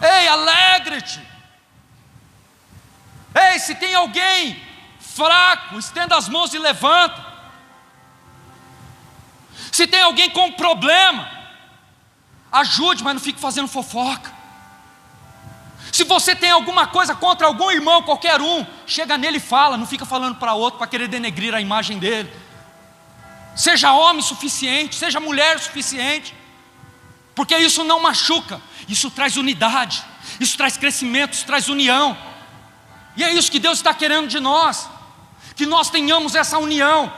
Ei, alegre-te. Ei, se tem alguém fraco, estenda as mãos e levanta. Se tem alguém com problema, ajude, mas não fique fazendo fofoca. Se você tem alguma coisa contra algum irmão, qualquer um, chega nele e fala, não fica falando para outro para querer denegrir a imagem dele. Seja homem suficiente, seja mulher suficiente, porque isso não machuca, isso traz unidade, isso traz crescimento, isso traz união. E é isso que Deus está querendo de nós, que nós tenhamos essa união,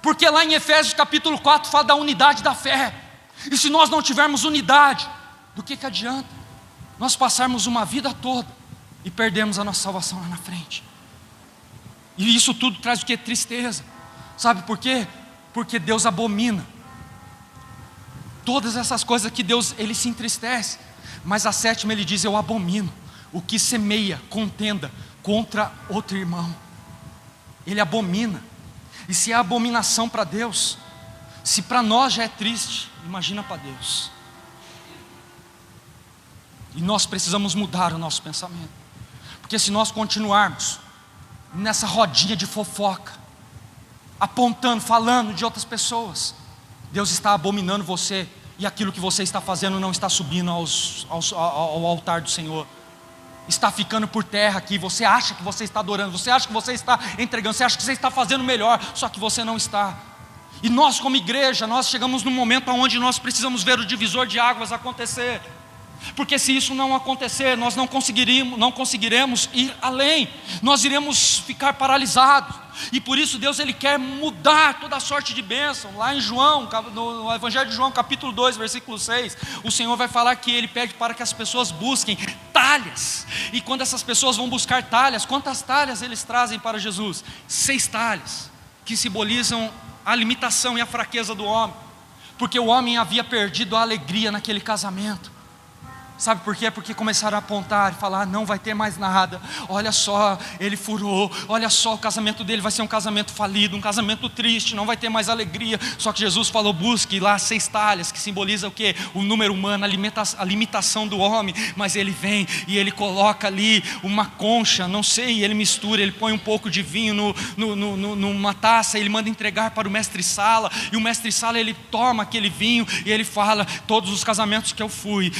porque lá em Efésios capítulo 4 fala da unidade da fé. E se nós não tivermos unidade, do que adianta nós passarmos uma vida toda e perdermos a nossa salvação lá na frente? E isso tudo traz o que? Tristeza. Sabe por quê? Porque Deus abomina todas essas coisas que Deus, Ele se entristece. Mas a sétima Ele diz: eu abomino o que semeia contenda contra outro irmão. Ele abomina. E se é abominação para Deus, se para nós já é triste, imagina para Deus. E nós precisamos mudar o nosso pensamento, porque se nós continuarmos nessa rodinha de fofoca, apontando, falando de outras pessoas, Deus está abominando você, e aquilo que você está fazendo não está subindo ao altar do Senhor, está ficando por terra aqui. Você acha que você está adorando, você acha que você está entregando, você acha que você está fazendo melhor, só que você não está. E nós como igreja, nós chegamos num momento onde nós precisamos ver o divisor de águas acontecer. Porque se isso não acontecer, nós não conseguiremos ir além. Nós iremos ficar paralisados. E por isso Deus ele quer mudar toda a sorte de bênção. Lá em João, no Evangelho de João, capítulo 2, versículo 6, o Senhor vai falar que Ele pede para que as pessoas busquem talhas. E quando essas pessoas vão buscar talhas, quantas talhas eles trazem para Jesus? 6 talhas, que simbolizam a limitação e a fraqueza do homem. Porque o homem havia perdido a alegria naquele casamento. Sabe por quê? Porque começaram a apontar e falar: não vai ter mais nada, olha só, ele furou, olha só, o casamento dele vai ser um casamento falido, um casamento triste, não vai ter mais alegria. Só que Jesus falou: busque lá 6 talhas, que simboliza o quê? O número humano, a limitação do homem. Mas ele vem e ele coloca ali uma concha, não sei, ele mistura, ele põe um pouco de vinho numa taça, ele manda entregar para o mestre-sala, e o mestre-sala ele toma aquele vinho e ele fala: todos os casamentos que eu fui,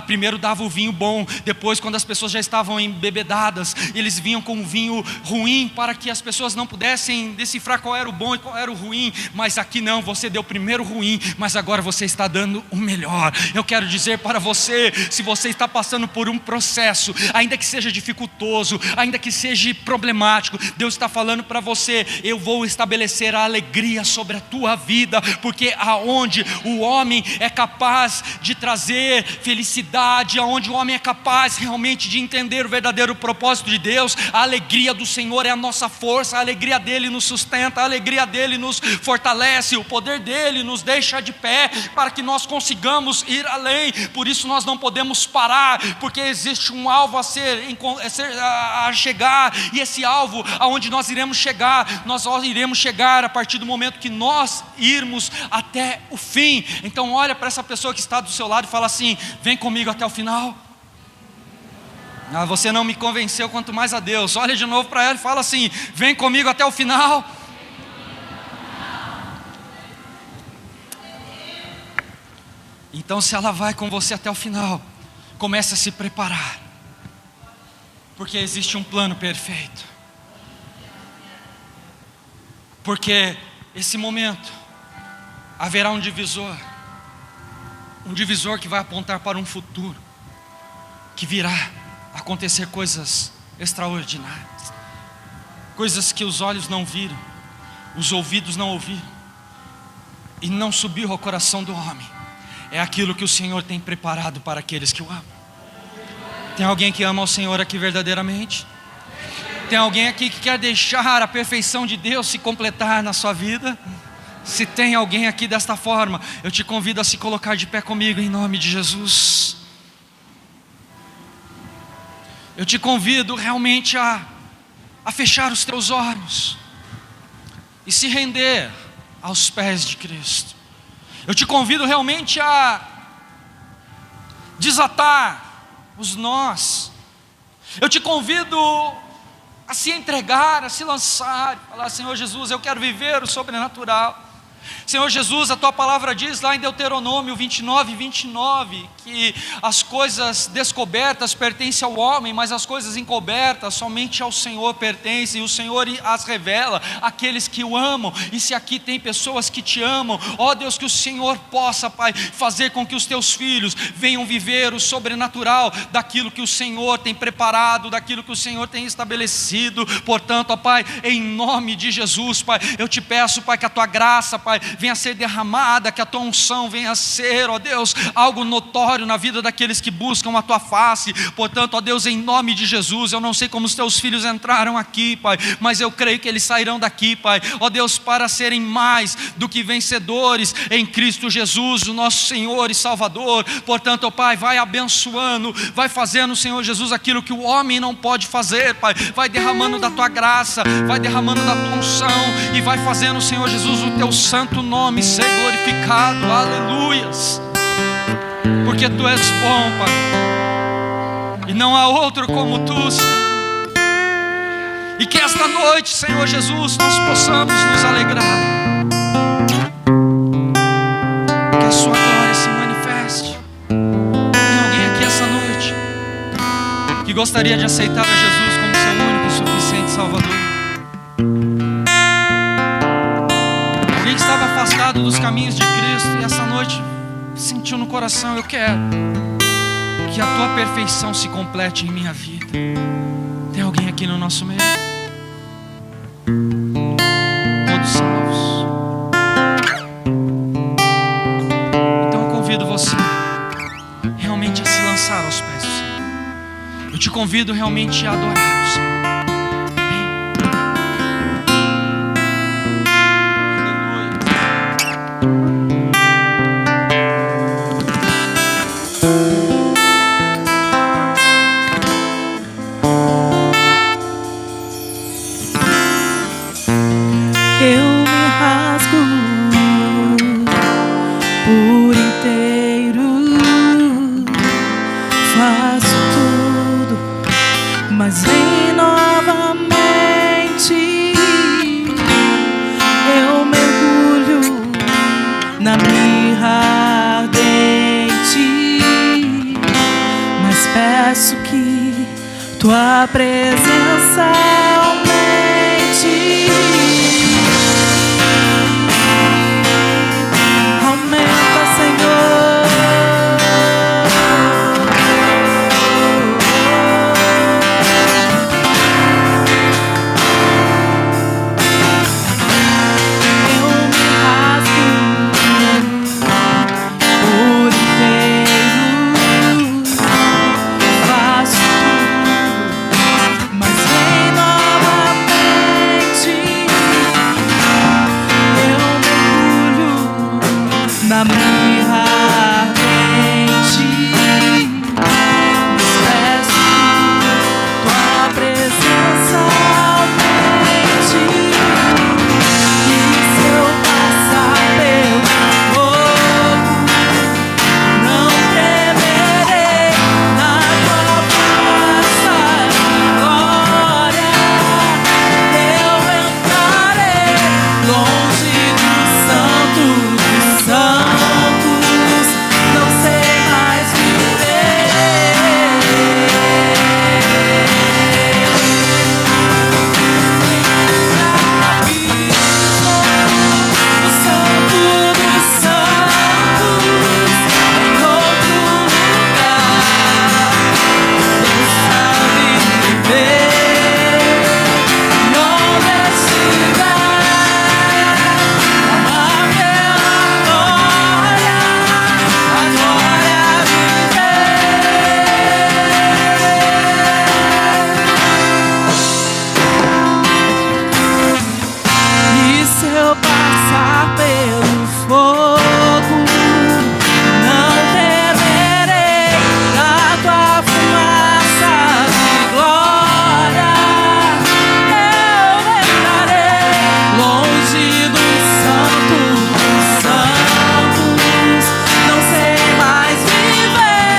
primeiro dava o vinho bom, depois quando as pessoas já estavam embebedadas, eles vinham com um vinho ruim, para que as pessoas não pudessem decifrar qual era o bom e qual era o ruim. Mas aqui não, você deu primeiro o ruim, mas agora você está dando o melhor. Eu quero dizer para você, se você está passando por um processo, ainda que seja dificultoso, ainda que seja problemático, Deus está falando para você: eu vou estabelecer a alegria sobre a tua vida, porque aonde o homem é capaz de trazer felicidade, aonde o homem é capaz realmente de entender o verdadeiro propósito de Deus, a alegria do Senhor é a nossa força, a alegria dele nos sustenta, a alegria dele nos fortalece, o poder dele nos deixa de pé, para que nós consigamos ir além. Por isso nós não podemos parar, porque existe um alvo a chegar, e esse alvo aonde nós iremos chegar a partir do momento que nós irmos até o fim. Então olha para essa pessoa que está do seu lado e fala assim: vem comigo até o final. Você não me convenceu, quanto mais a Deus. Olha de novo para ela e fala assim: vem comigo até o final. Então se ela vai com você até o final, comece a se preparar, porque existe um plano perfeito. Porque esse momento haverá um divisor que vai apontar para um futuro, que virá acontecer coisas extraordinárias, coisas que os olhos não viram, os ouvidos não ouviram, e não subiu ao coração do homem. É aquilo que o Senhor tem preparado para aqueles que o amam. Tem alguém que ama o Senhor aqui verdadeiramente? Tem alguém aqui que quer deixar a perfeição de Deus se completar na sua vida? Se tem alguém aqui desta forma, eu te convido a se colocar de pé comigo em nome de Jesus. Eu te convido realmente a fechar os teus olhos e se render aos pés de Cristo. Eu te convido realmente a desatar os nós. Eu te convido a se entregar, a se lançar, falar: Senhor Jesus, eu quero viver o sobrenatural. Senhor Jesus, a tua palavra diz lá em Deuteronômio 29, que as coisas descobertas pertencem ao homem, mas as coisas encobertas somente ao Senhor pertencem, e o Senhor as revela àqueles que o amam. E se aqui tem pessoas que te amam, ó Deus, que o Senhor possa, Pai, fazer com que os teus filhos venham viver o sobrenatural daquilo que o Senhor tem preparado, daquilo que o Senhor tem estabelecido. Portanto, ó Pai, em nome de Jesus, Pai, eu te peço, Pai, que a tua graça, Pai, venha a ser derramada, que a tua unção venha a ser, ó Deus, algo notório na vida daqueles que buscam a tua face. Portanto, ó Deus, em nome de Jesus, eu não sei como os teus filhos entraram aqui, Pai, mas eu creio que eles sairão daqui, Pai, ó Deus, para serem mais do que vencedores em Cristo Jesus, o nosso Senhor e Salvador. Portanto, ó Pai, vai abençoando, vai fazendo, Senhor Jesus, aquilo que o homem não pode fazer, Pai, vai derramando da tua graça, vai derramando da tua unção, e vai fazendo, Senhor Jesus, o teu santo nome ser glorificado. Aleluias, porque tu és bom, Pai, e não há outro como tu, Senhor. E que esta noite, Senhor Jesus, nós possamos nos alegrar, que a sua glória se manifeste. Tem alguém aqui essa noite que gostaria de aceitar a Jesus como seu único e suficiente Salvador? Alguém que estava afastado desviado dos caminhos de Cristo e essa noite sentiu no coração: eu quero que a tua perfeição se complete em minha vida. Tem alguém aqui no nosso meio? Todos salvos. Então eu convido você realmente a se lançar aos pés do Senhor. Eu te convido realmente a adorar o Senhor. Tua presença aumente, aumenta, Senhor. Eu me rasgo por inteiro, faço mas vem novamente. Eu mergulho na mirra ardente, mas peço tua presença aumente. E se eu passar pelo fogo, não temerei, na tua força e glória eu entrarei, longe do santo dos santos, não sei mais viver. No santo dos santos, em outro lugar, Deus sabe viver. E onde estiver, amar pela glória, a glória viver. E se eu passar pelo fogo, não temerei, na tua fumaça de glória eu entrarei, longe do santo dos santos, não sei mais viver.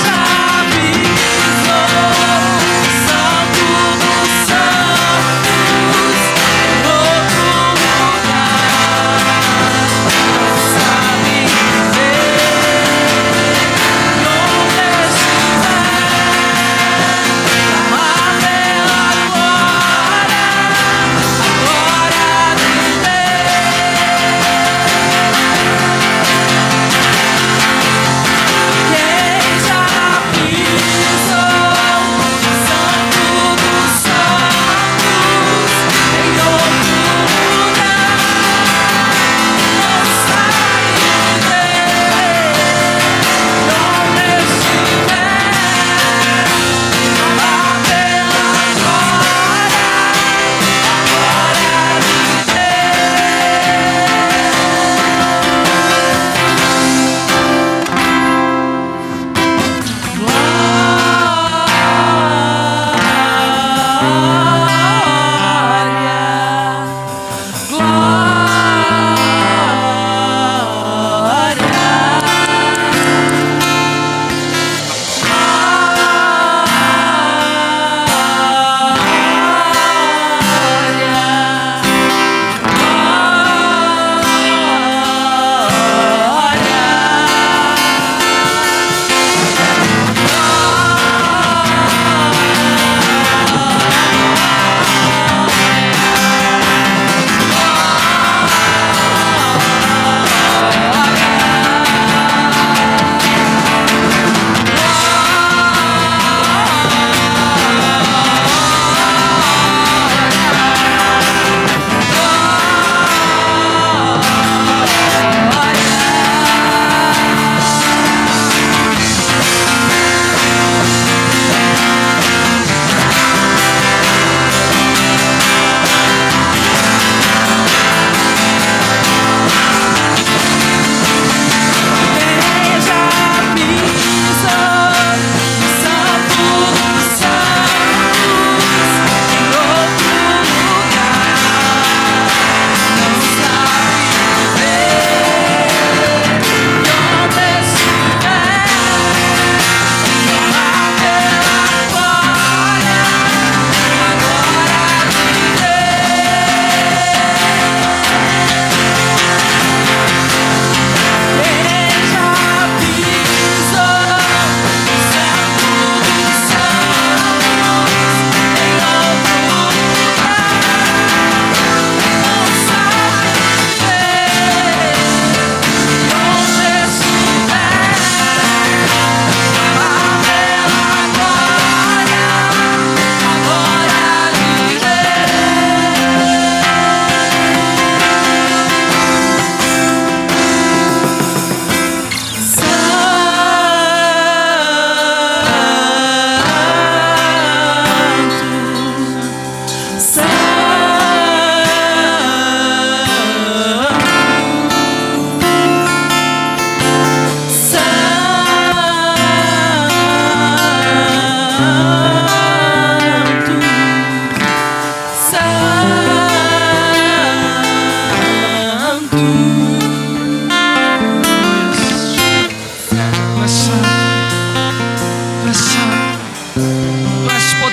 Já pisou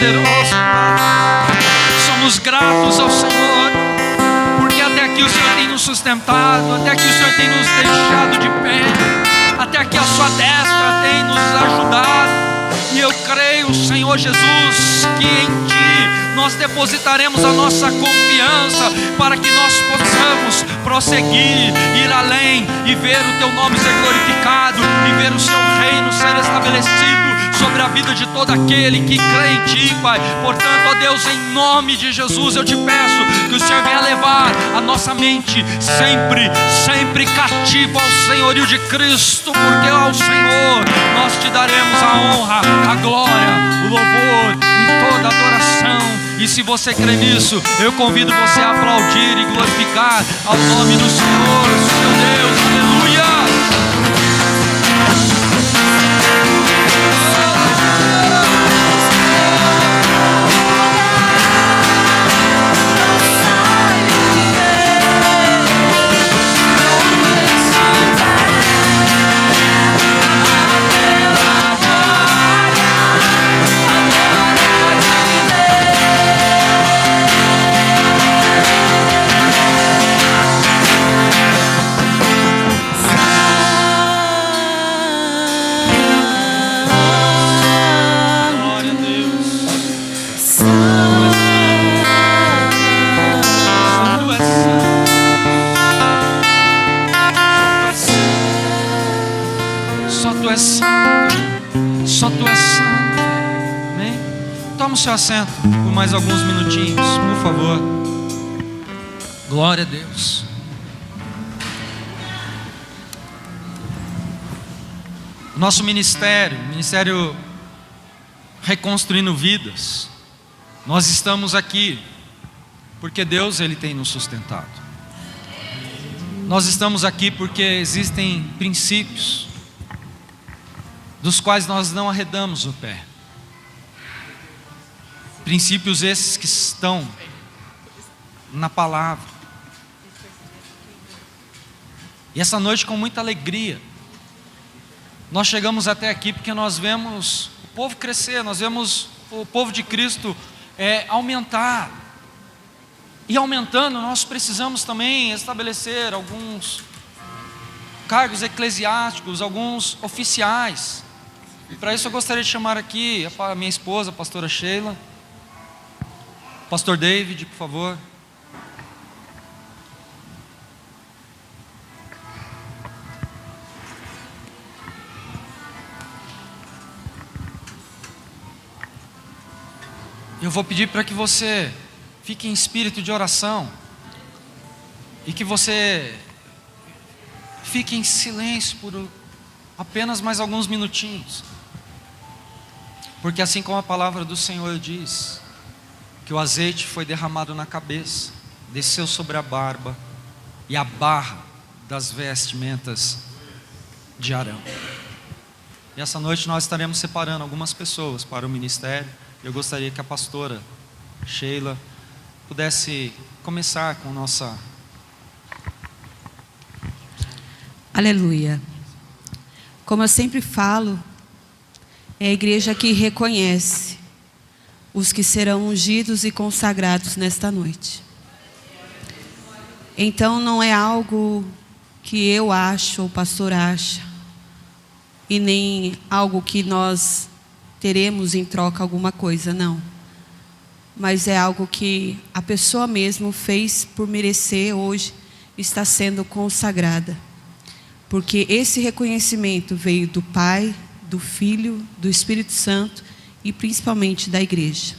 poderoso, Pai. Somos gratos ao Senhor, porque até aqui o Senhor tem nos sustentado, até aqui o Senhor tem nos deixado de pé, até aqui a sua destra tem nos ajudado. E eu creio, Senhor Jesus, que em Ti nós depositaremos a nossa confiança para que nós possamos prosseguir, ir além e ver o Teu nome ser glorificado e ver o Seu reino ser estabelecido sobre a vida de todo aquele que crê em Ti, Pai. Portanto, ó Deus, em nome de Jesus, eu Te peço que o Senhor venha levar a nossa mente sempre cativa ao senhorio de Cristo, porque ao Senhor nós Te daremos a honra, a glória, o louvor e toda a adoração. E se você crê nisso, eu convido você a aplaudir e glorificar ao nome do Senhor, seu Deus. Aleluia! Toma o seu assento por mais alguns minutinhos, por favor. Glória a Deus. Nosso ministério Reconstruindo Vidas, nós estamos aqui porque Deus, Ele tem nos sustentado. Nós estamos aqui porque existem princípios dos quais nós não arredamos o pé. Princípios esses que estão na palavra. E essa noite, com muita alegria, nós chegamos até aqui porque nós vemos o povo crescer, nós vemos o povo de Cristo aumentar. E aumentando, nós precisamos também estabelecer alguns cargos eclesiásticos, alguns oficiais. E para isso eu gostaria de chamar aqui a minha esposa, a pastora Sheila. Pastor David, por favor. Eu vou pedir para que você fique em espírito de oração e que você fique em silêncio por apenas mais alguns minutinhos, porque assim como a palavra do Senhor diz, que o azeite foi derramado na cabeça, desceu sobre a barba e a barra das vestimentas de Arão. E essa noite nós estaremos separando algumas pessoas para o ministério. Eu gostaria que a pastora Sheila pudesse começar com nossa... Aleluia. Como eu sempre falo, é a igreja que reconhece os que serão ungidos e consagrados nesta noite. Então não é algo que eu acho ou o pastor acha, e nem algo que nós teremos em troca alguma coisa, não. Mas é algo que a pessoa mesmo fez por merecer, hoje está sendo consagrada. Porque esse reconhecimento veio do Pai, do Filho, do Espírito Santo e principalmente da igreja.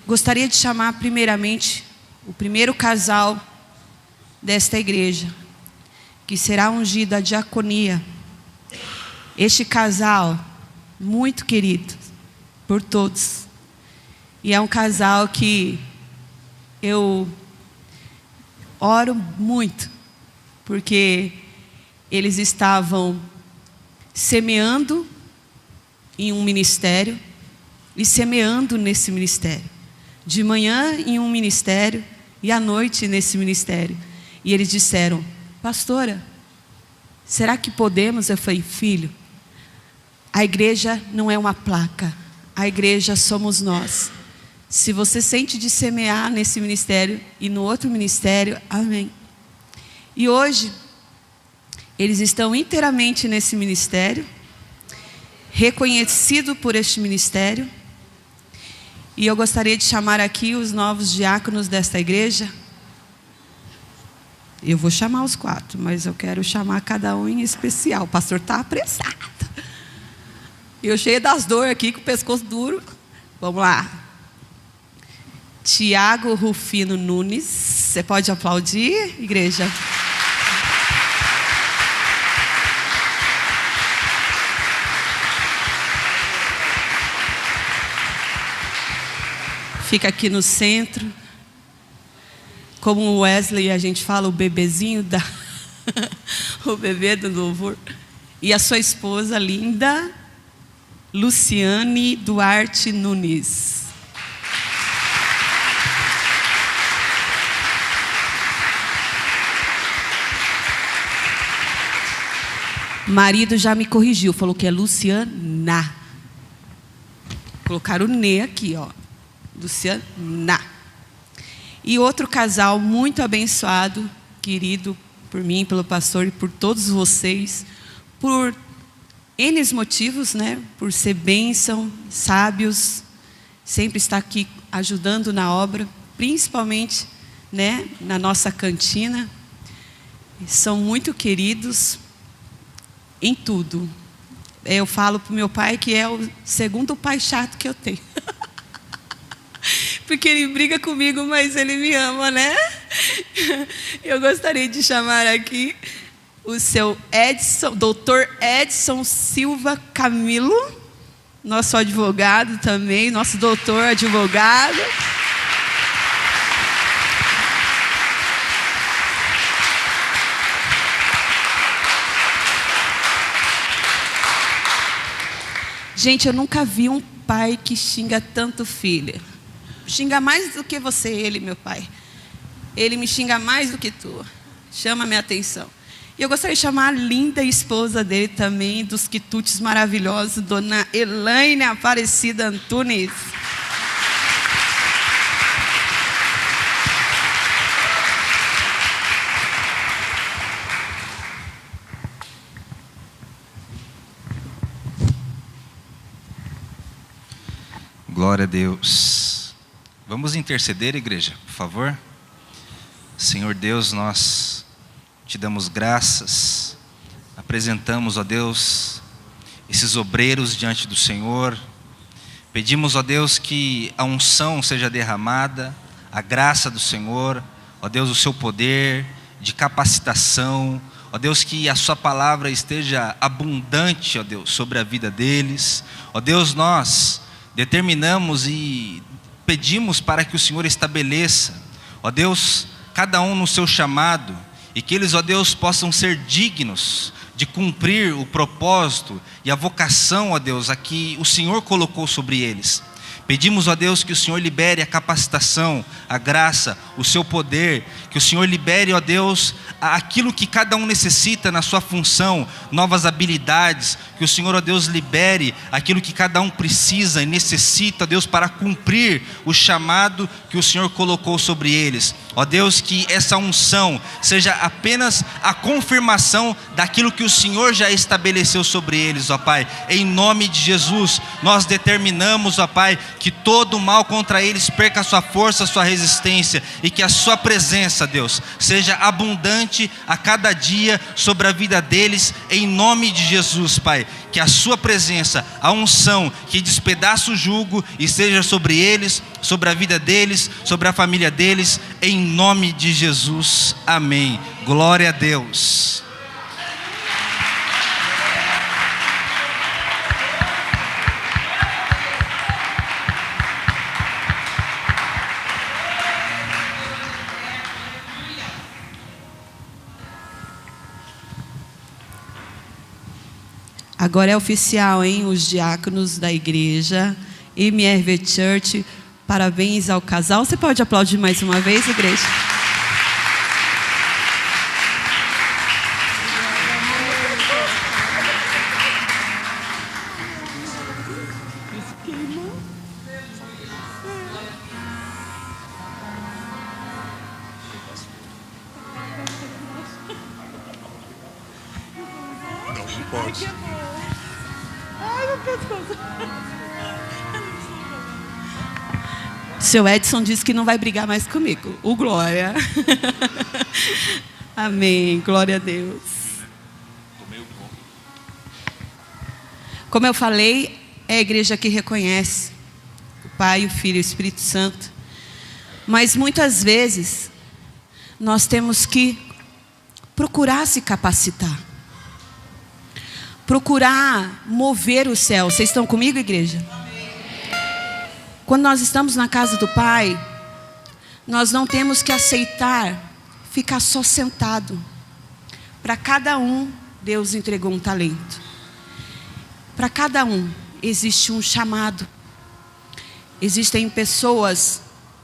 Gostaria de chamar primeiramente o primeiro casal desta igreja, que será ungido à diaconia. Este casal, muito querido por todos, e é um casal que eu oro muito, porque eles estavam semeando em um ministério e semeando nesse ministério. De manhã em um ministério e à noite nesse ministério. E eles disseram: pastora, será que podemos? Eu falei: filho, a igreja não é uma placa, a igreja somos nós. Se você sente de semear nesse ministério e no outro ministério, amém. E hoje, eles estão inteiramente nesse ministério, reconhecido por este ministério. E eu gostaria de chamar aqui os novos diáconos desta igreja. Eu vou chamar os 4, mas eu quero chamar cada um em especial. O pastor está apressado. Eu cheio das dores aqui, com o pescoço duro. Vamos lá. Tiago Rufino Nunes. Você pode aplaudir, igreja? Fica aqui no centro. Como o Wesley, a gente fala, o bebezinho o bebê do louvor. E a sua esposa linda, Luciane Duarte Nunes. Marido já me corrigiu, falou que é Luciana. Colocaram o "ne" aqui, ó. Luciana. E outro casal muito abençoado, querido por mim, pelo pastor e por todos vocês, por N motivos, né? Por ser bênção, sábios, sempre está aqui ajudando na obra, principalmente, né, na nossa cantina. São muito queridos em tudo. Eu falo para o meu pai que é o segundo pai chato que eu tenho. Porque ele briga comigo, mas ele me ama, né? Eu gostaria de chamar aqui o seu Edson, doutor Edson Silva Camilo, nosso advogado também, nosso doutor advogado. Gente, eu nunca vi um pai que xinga tanto filho. Xinga mais do que você, ele, meu pai. Ele me xinga mais do que tu. Chama a minha atenção. E eu gostaria de chamar a linda esposa dele também, dos quitutes maravilhosos, dona Elaine Aparecida Antunes. Glória a Deus. Vamos interceder, igreja, por favor. Senhor Deus, nós te damos graças, apresentamos, ó Deus, esses obreiros diante do Senhor. Pedimos, ó Deus, que a unção seja derramada, a graça do Senhor, ó Deus, o seu poder de capacitação, ó Deus, que a sua palavra esteja abundante, ó Deus, sobre a vida deles. Ó Deus, nós determinamos e pedimos para que o Senhor estabeleça, ó Deus, cada um no seu chamado, e que eles, ó Deus, possam ser dignos de cumprir o propósito e a vocação, ó Deus, a que o Senhor colocou sobre eles. Pedimos, ó Deus, que o Senhor libere a capacitação, a graça, o seu poder, que o Senhor libere, ó Deus, aquilo que cada um necessita na sua função, novas habilidades, que o Senhor, ó Deus, libere aquilo que cada um precisa e necessita, ó Deus, para cumprir o chamado que o Senhor colocou sobre eles. Ó Deus, que essa unção seja apenas a confirmação daquilo que o Senhor já estabeleceu sobre eles, ó Pai. Em nome de Jesus, nós determinamos, ó Pai, que todo mal contra eles perca a sua força, a sua resistência, e que a sua presença, Deus, seja abundante a cada dia sobre a vida deles, em nome de Jesus, Pai. Que a sua presença, a unção que despedaça o jugo, esteja sobre eles, sobre a vida deles, sobre a família deles, em nome de Jesus, amém. Glória a Deus. Agora é oficial, hein? Os diáconos da igreja, MRV Church, parabéns ao casal. Você pode aplaudir mais uma vez, igreja? pescoço. Ai, meu pescoço. Seu Edson disse que não vai brigar mais comigo. O Glória. Amém. Glória a Deus. Como eu falei, é a igreja que reconhece o Pai, o Filho e o Espírito Santo. Mas muitas vezes nós temos que procurar se capacitar. Procurar mover o céu. Vocês estão comigo, igreja? Quando nós estamos na casa do Pai, nós não temos que aceitar ficar só sentado. Para cada um, Deus entregou um talento. Para cada um, existe um chamado. Existem pessoas,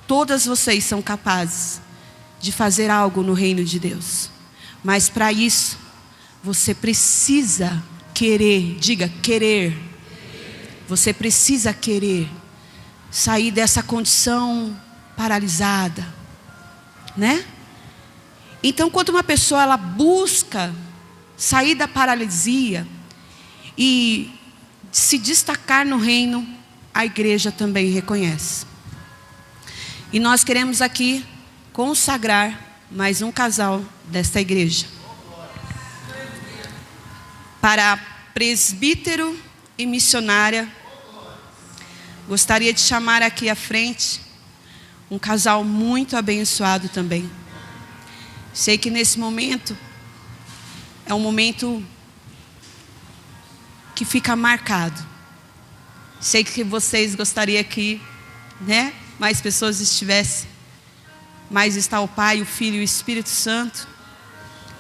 todas vocês são capazes de fazer algo no reino de Deus. Mas para isso, você precisa querer, diga querer. Você precisa querer sair dessa condição paralisada, né? Então, quando uma pessoa ela busca sair da paralisia e se destacar no reino, a igreja também reconhece. E nós queremos aqui consagrar mais um casal desta igreja para presbítero e missionária. Gostaria de chamar aqui à frente um casal muito abençoado também. Sei que nesse momento é um momento que fica marcado. Sei que vocês gostariam que, né, mais pessoas estivessem. Mas está o Pai, o Filho e o Espírito Santo.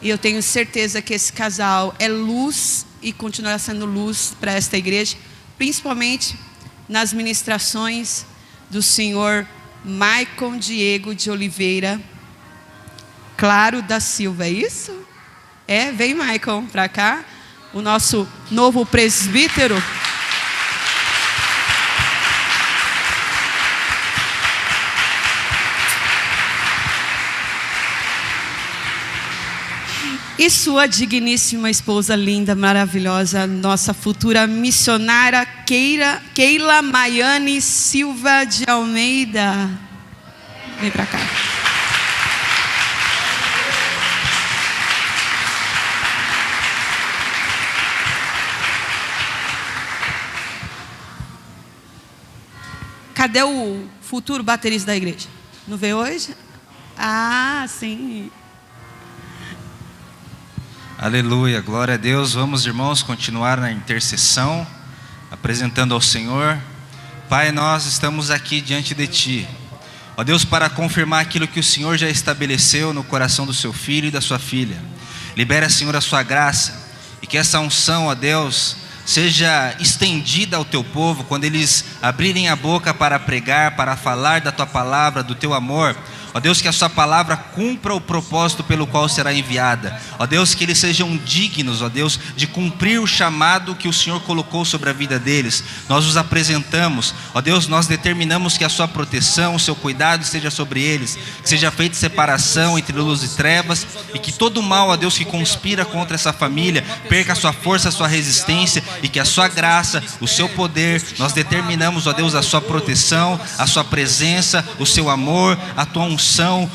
E eu tenho certeza que esse casal é luz e continuará sendo luz para esta igreja, principalmente nas ministrações do senhor Maicon Diego de Oliveira Claro da Silva, é isso? Vem Maicon para cá, o nosso novo presbítero. E sua digníssima esposa linda, maravilhosa, nossa futura missionária Keila Maiane Silva de Almeida. Vem para cá. Cadê o futuro baterista da igreja? Não veio hoje? Ah, sim. Aleluia, glória a Deus. Vamos, irmãos, continuar na intercessão, apresentando ao Senhor. Pai, nós estamos aqui diante de Ti, ó Deus, para confirmar aquilo que o Senhor já estabeleceu no coração do seu filho e da sua filha. Libera, Senhor, a sua graça, e que essa unção, ó Deus, seja estendida ao Teu povo, quando eles abrirem a boca para pregar, para falar da Tua palavra, do Teu amor. Ó Deus, que a sua palavra cumpra o propósito pelo qual será enviada. Ó Deus, que eles sejam dignos, ó Deus, de cumprir o chamado que o Senhor colocou sobre a vida deles. Nós os apresentamos, ó Deus, nós determinamos que a sua proteção, o seu cuidado esteja sobre eles, que seja feita separação entre luz e trevas, e que todo mal, ó Deus, que conspira contra essa família, perca a sua força, a sua resistência, e que a sua graça, o seu poder, nós determinamos, ó Deus, a sua proteção, a sua presença, o seu amor, a tua unção,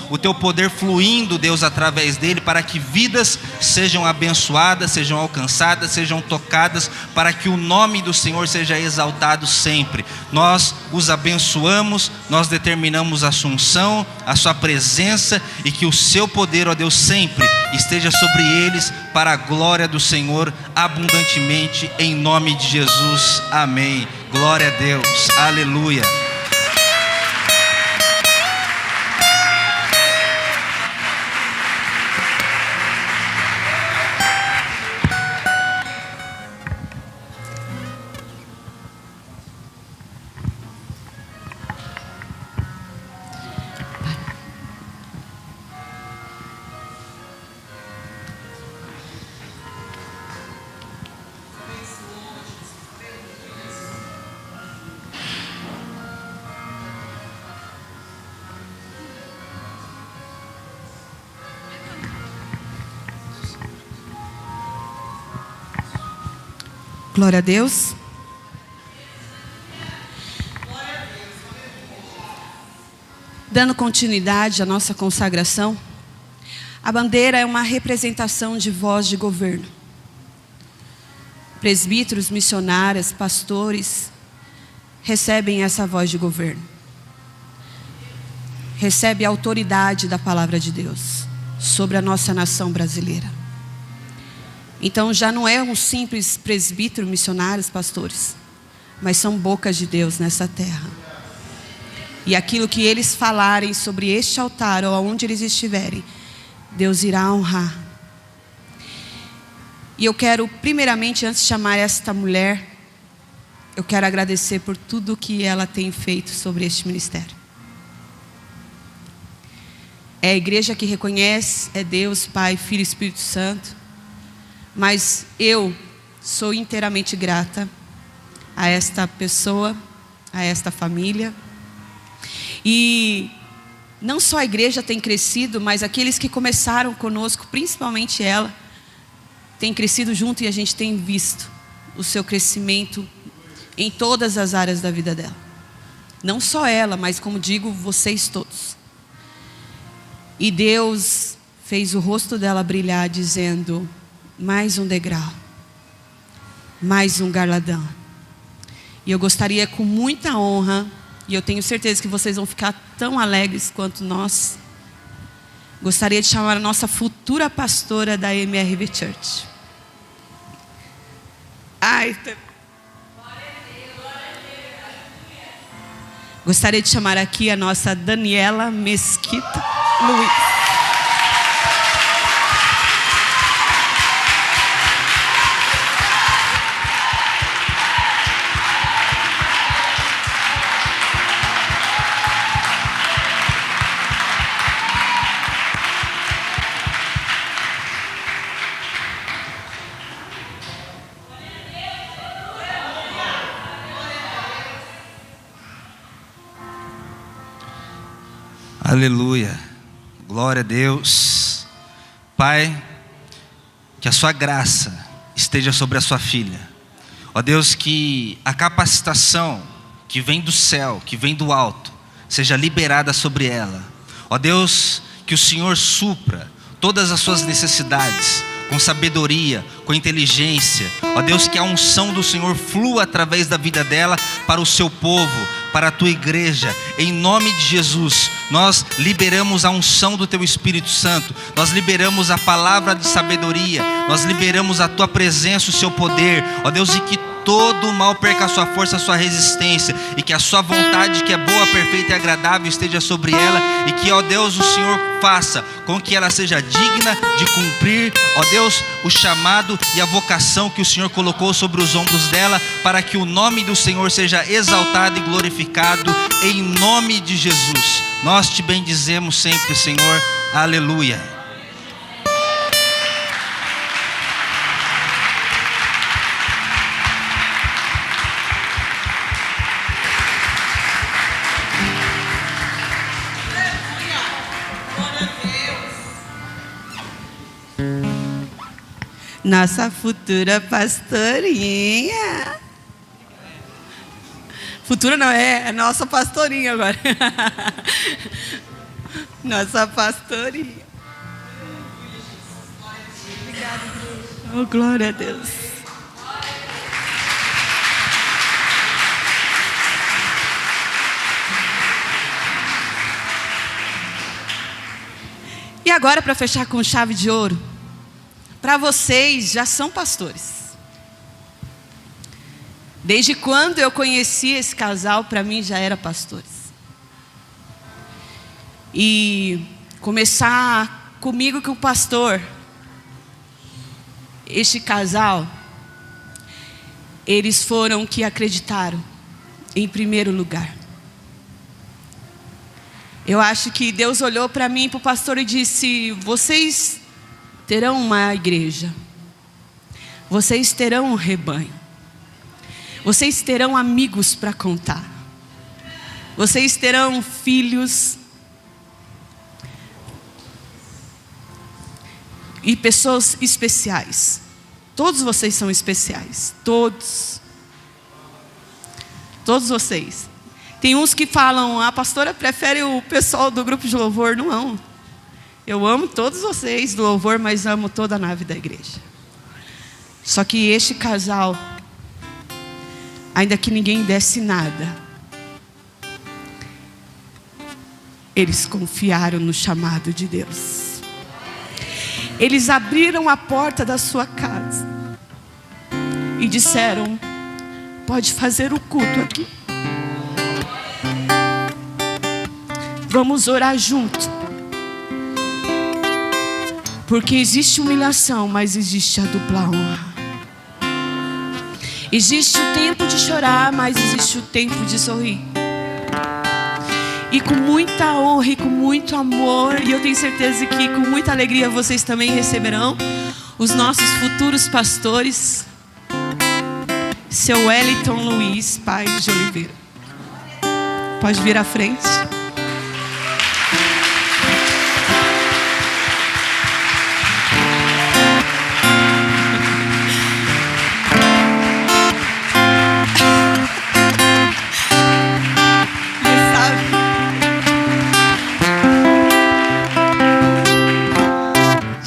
o teu poder fluindo, Deus, através dele, para que vidas sejam abençoadas, sejam alcançadas, sejam tocadas, para que o nome do Senhor seja exaltado sempre. Nós os abençoamos, nós determinamos a sua unção, a sua presença, e que o seu poder, ó Deus, sempre esteja sobre eles, para a glória do Senhor, abundantemente, em nome de Jesus, amém. Glória a Deus, aleluia. Glória a Deus. Dando continuidade à nossa consagração, a bandeira é uma representação de voz de governo. Presbíteros, missionárias, pastores recebem essa voz de governo. Recebe a autoridade da palavra de Deus sobre a nossa nação brasileira. Então já não é um simples presbítero, missionários, pastores, mas são bocas de Deus nessa terra. E aquilo que eles falarem sobre este altar ou aonde eles estiverem, Deus irá honrar. E eu quero, primeiramente, antes de chamar esta mulher, eu quero agradecer por tudo que ela tem feito sobre este ministério. É a igreja que reconhece, é Deus, Pai, Filho e Espírito Santo. Mas eu sou inteiramente grata a esta pessoa, a esta família. E não só a igreja tem crescido, mas aqueles que começaram conosco, principalmente ela, tem crescido junto e a gente tem visto o seu crescimento em todas as áreas da vida dela. Não só ela, mas como digo, vocês todos. E Deus fez o rosto dela brilhar dizendo: mais um degrau, mais um galardão. E eu gostaria com muita honra, e eu tenho certeza que vocês vão ficar tão alegres quanto nós, gostaria de chamar a nossa futura pastora da MRV Church. Gostaria de chamar aqui a nossa Daniela Mesquita Luiz. Aleluia, glória a Deus. Pai, que a sua graça esteja sobre a sua filha. Ó Deus, que a capacitação que vem do céu, que vem do alto, seja liberada sobre ela. Ó Deus, que o Senhor supra todas as suas necessidades com sabedoria, com inteligência. Ó Deus, que a unção do Senhor flua através da vida dela para o seu povo, para a tua igreja. Em nome de Jesus, nós liberamos a unção do teu Espírito Santo, nós liberamos a palavra de sabedoria, nós liberamos a tua presença, o seu poder. Ó Deus, e que todo o mal perca a sua força, a sua resistência, e que a sua vontade, que é boa, perfeita e agradável, esteja sobre ela, e que, ó Deus, o Senhor faça com que ela seja digna de cumprir, ó Deus, o chamado e a vocação que o Senhor colocou sobre os ombros dela, para que o nome do Senhor seja exaltado e glorificado, em nome de Jesus. Nós te bendizemos sempre, Senhor. Aleluia. Nossa futura pastorinha. Futura não, é nossa pastorinha agora. Nossa pastorinha. Obrigada, oh, glória a Deus. E agora, para fechar com chave de ouro, para vocês já são pastores. Desde quando eu conheci esse casal, para mim já era pastores. E começar comigo com o pastor, este casal, eles foram que acreditaram em primeiro lugar. Eu acho que Deus olhou para mim e para o pastor e disse: vocês terão uma igreja, vocês terão um rebanho, vocês terão amigos para contar, vocês terão filhos e pessoas especiais. Todos vocês são especiais. Todos. Todos vocês. Tem uns que falam, a pastora prefere o pessoal do grupo de louvor. Não. Eu amo todos vocês do louvor, mas amo toda a nave da igreja. Só que este casal, ainda que ninguém desse nada, eles confiaram no chamado de Deus. Eles abriram a porta da sua casa e disseram, pode fazer o culto aqui. Vamos orar junto. Porque existe humilhação, mas existe a dupla honra. Existe o tempo de chorar, mas existe o tempo de sorrir. E com muita honra e com muito amor, e eu tenho certeza que com muita alegria vocês também receberão os nossos futuros pastores, seu Wellington Luiz Paes de Oliveira. Pode vir à frente.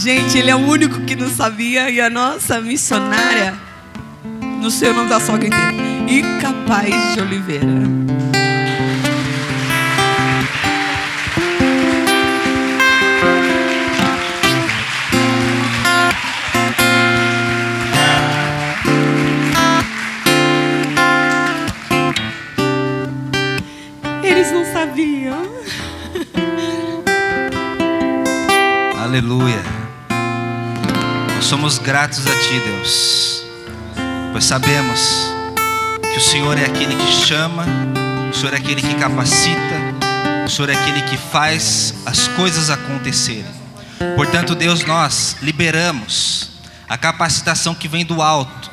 Gente, ele é o único que não sabia. E a nossa missionária, não sei o nome da sogra inteira, Ica Paes de Oliveira. Eles não sabiam. Aleluia. Nós somos gratos a Ti, Deus, pois sabemos que o Senhor é aquele que chama, o Senhor é aquele que capacita, o Senhor é aquele que faz as coisas acontecerem. Portanto, Deus, nós liberamos a capacitação que vem do alto.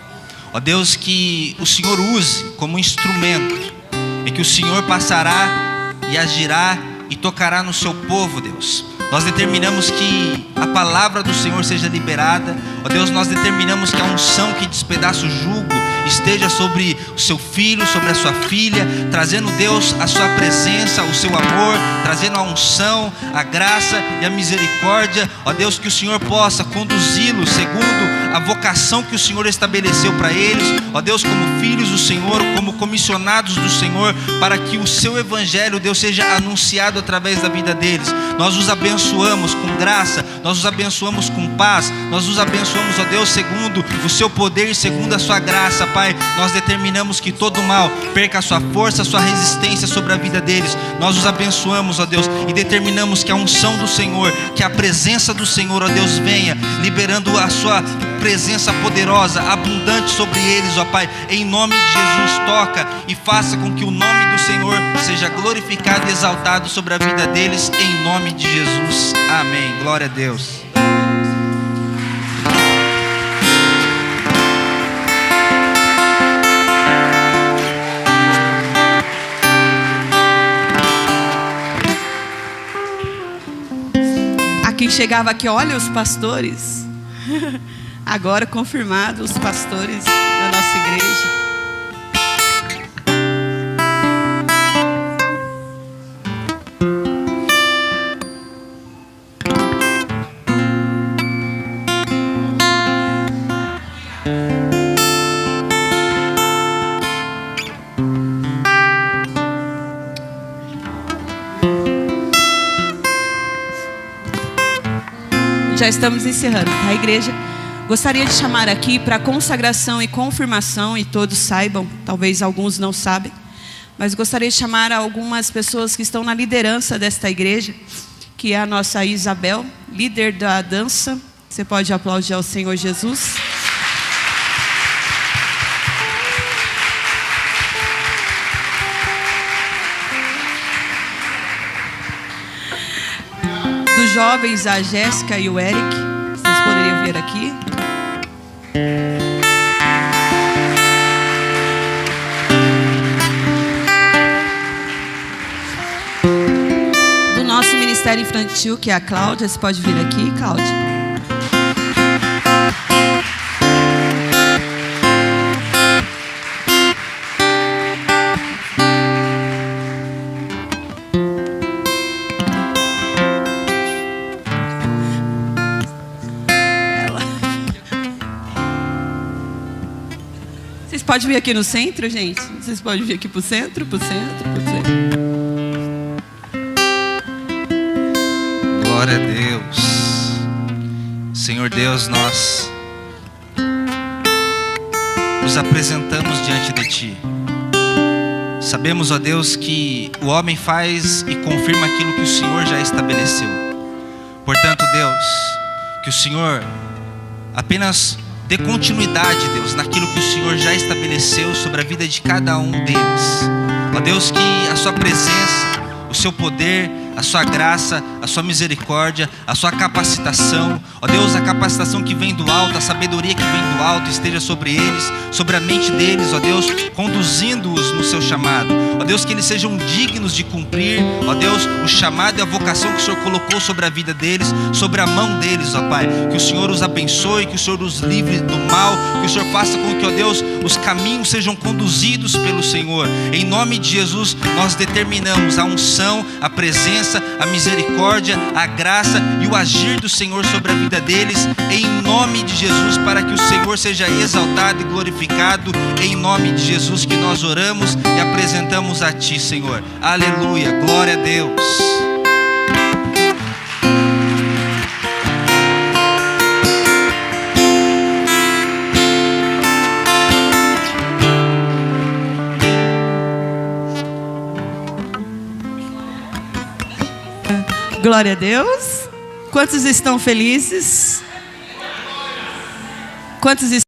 Ó Deus, que o Senhor use como instrumento, e que o Senhor passará e agirá e tocará no seu povo, Deus. Nós determinamos que a palavra do Senhor seja liberada. Ó Deus, nós determinamos que a unção que despedaça o jugo esteja sobre o seu filho, sobre a sua filha, trazendo, Deus, a sua presença, o seu amor, trazendo a unção, a graça e a misericórdia. Ó Deus, que o Senhor possa conduzi-los segundo a vocação que o Senhor estabeleceu para eles. Ó Deus, como filhos do Senhor, como comissionados do Senhor, para que o seu evangelho, Deus, seja anunciado através da vida deles. Nós os abençoamos com graça, nós os abençoamos com paz, nós os abençoamos, ó Deus, segundo o seu poder e segundo a sua graça, Pai. Nós determinamos que todo mal perca a sua força, a sua resistência sobre a vida deles. Nós os abençoamos, ó Deus, e determinamos que a unção do Senhor, que a presença do Senhor, ó Deus, venha liberando a sua presença poderosa, abundante sobre eles, ó Pai. Em nome de Jesus, toca e faça com que o nome do Senhor seja glorificado e exaltado sobre a vida deles, em nome de Jesus. Amém. Glória a Deus. A quem chegava aqui, olha os pastores. Agora confirmados os pastores da nossa igreja. Já estamos encerrando, tá, igreja? Gostaria de chamar aqui para consagração e confirmação, e todos saibam, talvez alguns não sabem, mas gostaria de chamar algumas pessoas que estão na liderança desta igreja, que é a nossa Isabel, líder da dança. Você pode aplaudir ao Senhor Jesus. Dos jovens, a Jéssica e o Eric, vocês poderiam vir aqui. Do nosso Ministério Infantil, que é a Cláudia, você pode vir aqui, Cláudia. Pode vir aqui no centro, gente? Vocês podem vir aqui para o centro, para o centro, para o centro. Glória a Deus. Senhor Deus, nós nos apresentamos diante de Ti. Sabemos, ó Deus, que o homem faz e confirma aquilo que o Senhor já estabeleceu. Portanto, Deus, que o Senhor apenas dê continuidade, Deus, naquilo que o Senhor já estabeleceu sobre a vida de cada um deles. Ó Deus, que a Sua presença, o Seu poder, a Sua graça, a Sua misericórdia, a Sua capacitação, ó Deus, a capacitação que vem do alto, a sabedoria que vem do alto esteja sobre eles, sobre a mente deles, ó Deus, conduzindo-os no seu chamado. Ó Deus, que eles sejam dignos de cumprir, ó Deus, o chamado e a vocação que o Senhor colocou sobre a vida deles, sobre a mão deles, ó Pai. Que o Senhor os abençoe, que o Senhor os livre do mal, que o Senhor faça com que, ó Deus, os caminhos sejam conduzidos pelo Senhor. Em nome de Jesus, nós determinamos a unção, a presença, a misericórdia, a graça e o agir do Senhor sobre a vida deles, em nome de Jesus, para que o Senhor seja exaltado e glorificado. Em nome de Jesus que nós oramos e apresentamos a Ti, Senhor. Aleluia, glória a Deus. Glória a Deus. Quantos estão felizes? Quantos estão